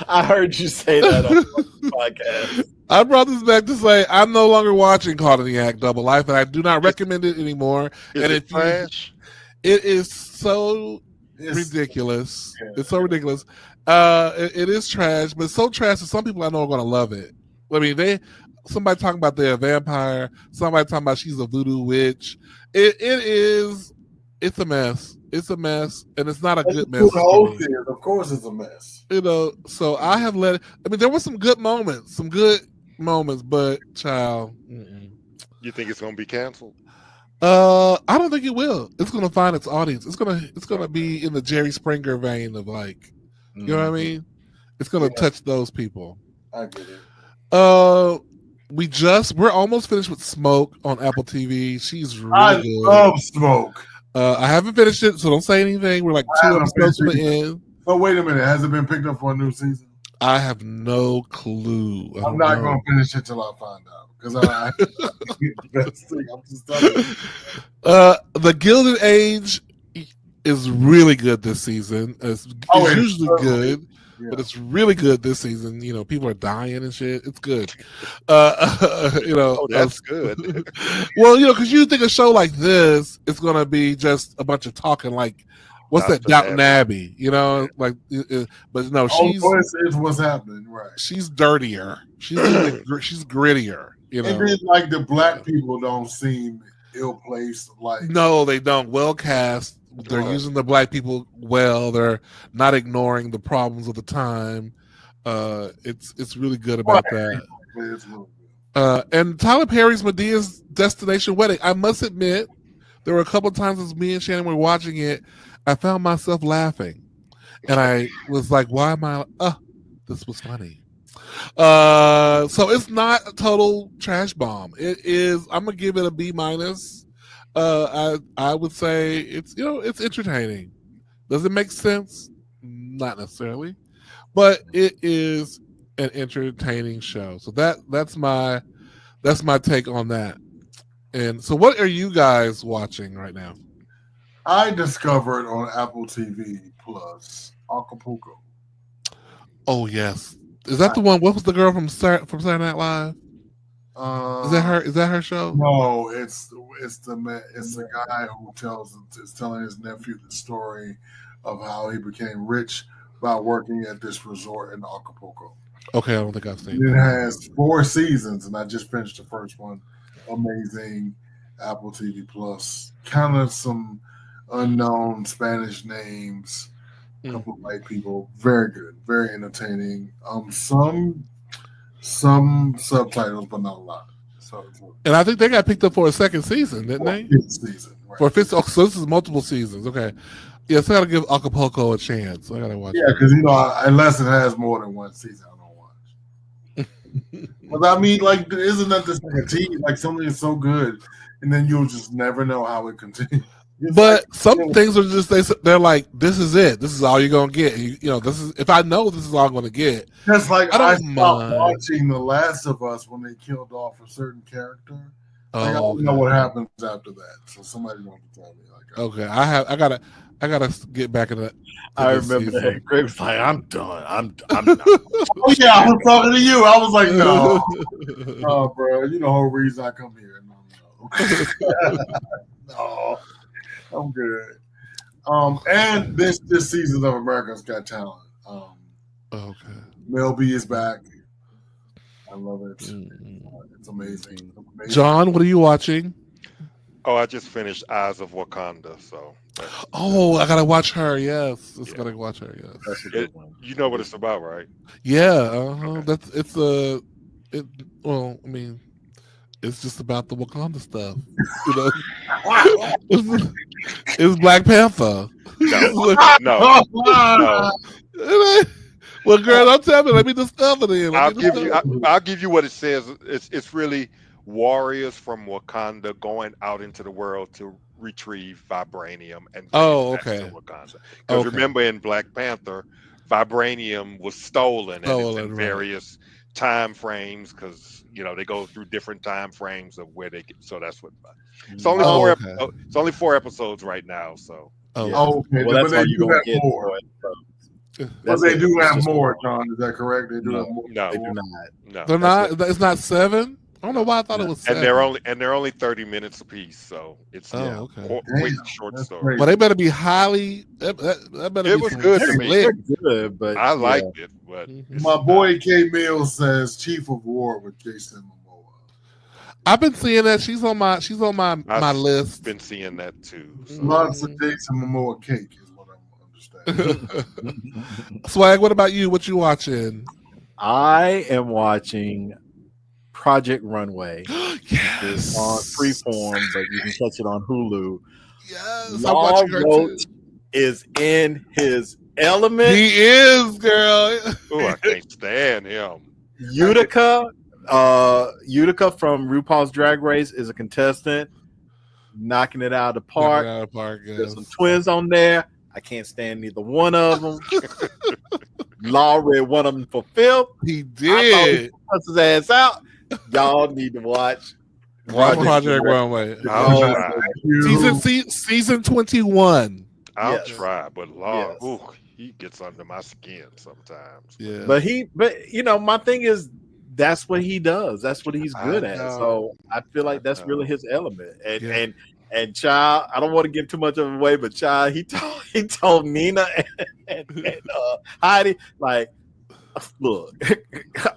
I heard you say that on the podcast. I brought this back to say I'm no longer watching Call the Act Double Life, and I do not recommend it anymore. Is and it trash? It is so ridiculous. Yeah. It's so ridiculous. It is trash, but it's so trash that some people I know are going to love it. I mean, somebody talking about they're a vampire, somebody talking about she's a voodoo witch. It's a mess. It's a mess, and it's not a good mess. Of course, it's a mess. So I have let it. I mean, there were some good moments, but child. You think it's going to be canceled? I don't think it will. It's going to find its audience. It's going to be in the Jerry Springer vein of like, you know what I mean? It's going to touch those people. I get it. We're almost finished with Smoke on Apple TV. She's really good. I love Smoke. I haven't finished it, so don't say anything. We're like 2 episodes from the end. But wait a minute, has it been picked up for a new season? I have no clue. I'm not going to finish it till I find out because I the best thing. I'm just telling you. The Gilded Age is really good this season. It's usually good. Yeah. But it's really good this season. You know, people are dying and shit. It's good. That's good. Well, because you think a show like this is going to be just a bunch of talking, like what's that Downton Abbey? But no, she's what's happening, right? She's dirtier. She's grittier. And then, like, the black people don't seem ill-placed. Like, no, they don't. Well cast. They're using the black people well. They're not ignoring the problems of the time. It's really good about that. And Tyler Perry's Medea's Destination Wedding. I must admit, there were a couple of times as me and Shannon were watching it, I found myself laughing, and I was like, "Why am I? This was funny." So it's not a total trash bomb. It is. I'm gonna give it a B-. I would say it's entertaining. Does it make sense? Not necessarily, but it is an entertaining show. So that's my take on that. And so, what are you guys watching right now? I discovered on Apple TV Plus Acapulco. Oh yes, is that the one? What was the girl from Saturday Night Live? Is that her show? No, it's the guy who is telling his nephew the story of how he became rich by working at this resort in Acapulco. Okay, I don't think I've seen it. It has 4 seasons, and I just finished the first one. Amazing. Apple TV Plus. Kind of some unknown Spanish names. A couple of white people. Very good. Very entertaining. Some subtitles, but not a lot. And I think they got picked up for a second season, didn't they? 5th season. Right. For 5th. Oh, so this is multiple seasons. Okay. Yeah, so I got to give Acapulco a chance. I got to watch it. Yeah, because, unless it has more than 1 season, I don't watch. But I mean, like, isn't that just like a team? Like, something is so good, and then you'll just never know how it continues. But some things are just they're like, this is it. This is all you're gonna get. This is if I know this is all I'm gonna get. Just like I stopped watching The Last of Us when they killed off a certain character. I don't know what happens after that. So somebody wants to tell me. Like, okay, I gotta get back in that. I remember that. Greg was like, I'm done. I'm done. Oh yeah, I was talking to you. I was like, no, bro. You know the whole reason I come here. No. No, I'm good. And this season of America's Got Talent. Okay. Mel B is back. I love it. Mm. It's amazing. John, what are you watching? Oh, I just finished Eyes of Wakanda. So. Oh, I gotta watch her. Yes, Yeah. gotta watch her. Yes. That's a good one. You know what it's about, right? Yeah. Okay. That's well, I mean, it's just about the Wakanda stuff. You know, it's Black Panther. No. Well, girl, don't tell me. Let me discover it. I'll give you what it says. It's really warriors from Wakanda going out into the world to retrieve vibranium and bring it back to Wakanda. Because remember, in Black Panther, vibranium was stolen, and it's in various time frames because they go through different time frames of where they get. So that's what. It's only four. It's only 4 episodes right now. So. Okay. Well, that's all you're gonna get more. But they do have more, John. Is that correct? They do have more. No, they do not. No, they're not. It's not 7. I don't know why I thought it was 7. And they're only 30 minutes apiece, so it's quick, short story. But they better be highly. That better. It was good to me. Good, but I liked it. But my boy K Mills says Chief of War with Jason Momoa. I've been seeing that. She's on my list. Been seeing that too. So. Lots of Jason Momoa cake is what I'm understanding. Swag, what about you? What you watching? I am watching Project Runway. Yes. It's on Freeform, but you can catch it on Hulu. Yes, Law I'm watching her Roach too. is in his element. He is, girl. Oh, I can't stand him. Utica from RuPaul's Drag Race is a contestant, knocking it out of the park. Yes. There's some twins on there. I can't stand neither one of them. Law read one of them for filth. He did. Cuss his ass out. Y'all need to watch Project Runway. I'll try. Season 21. I'll try, but Law, he gets under my skin sometimes. Yeah. But my thing is, that's what he does. That's what he's good at. So I feel like that's really his element. And Child, I don't want to give too much of it away, but Child, he told Nina and Heidi, like, look,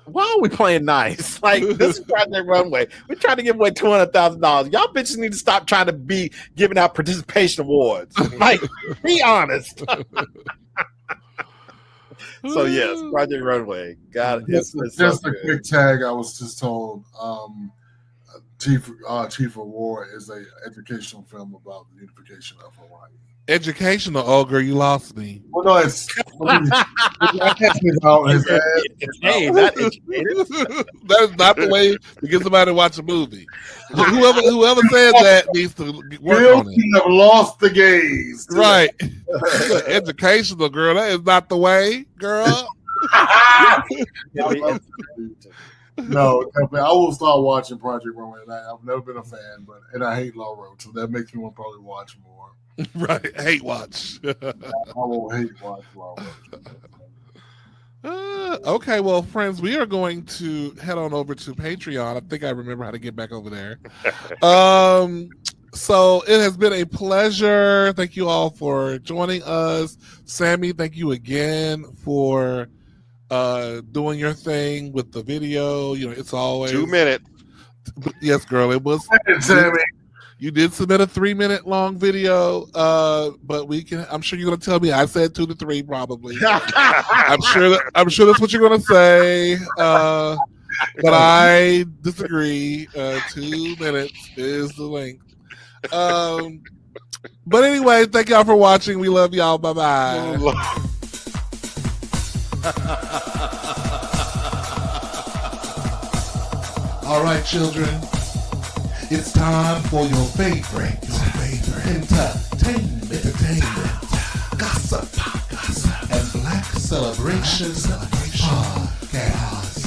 why are we playing nice? Like, this is Project Runway. We're trying to give away $200,000. Y'all bitches need to stop trying to be giving out participation awards. Like, be honest. So yes, Project Runway. God, it's just so a good. quick tag. I was just told Chief of War is a educational film about the unification of Hawaii. Educational. Oh, girl, you lost me. Well, no, it's out his ass. Hey, not educated. That is not the way to get somebody to watch a movie. Whoever said that needs to work on it. You have lost the gaze. Right. Educational, girl. That is not the way, girl. No, I will start watching Project Runway. I've never been a fan, and I hate Law Roach, so that makes me want to probably watch more. Right, hate watch. I will hate watch Law Roach. Okay, well, friends, we are going to head on over to Patreon. I think I remember how to get back over there. So it has been a pleasure. Thank you all for joining us. Sammy, thank you again for doing your thing with the video. It's always 2 minutes. Yes, girl, it was. Sammy. You did submit a 3-minute long video, but I'm sure you're gonna tell me I said 2 to 3 probably. I'm sure that's what you're gonna say. But I disagree. 2 minutes is the length. But anyway, thank y'all for watching. We love y'all. Bye bye. All right, children. It's time for your favorite entertainment, gossip, and black celebration podcast.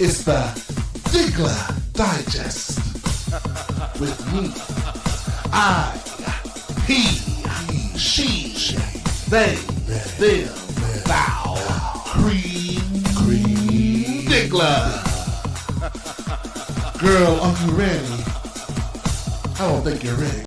It's the Diggler Digest with me. I, he, she, they, them, thou, Cream Diggler. Girl, are you ready? I don't think you're ready.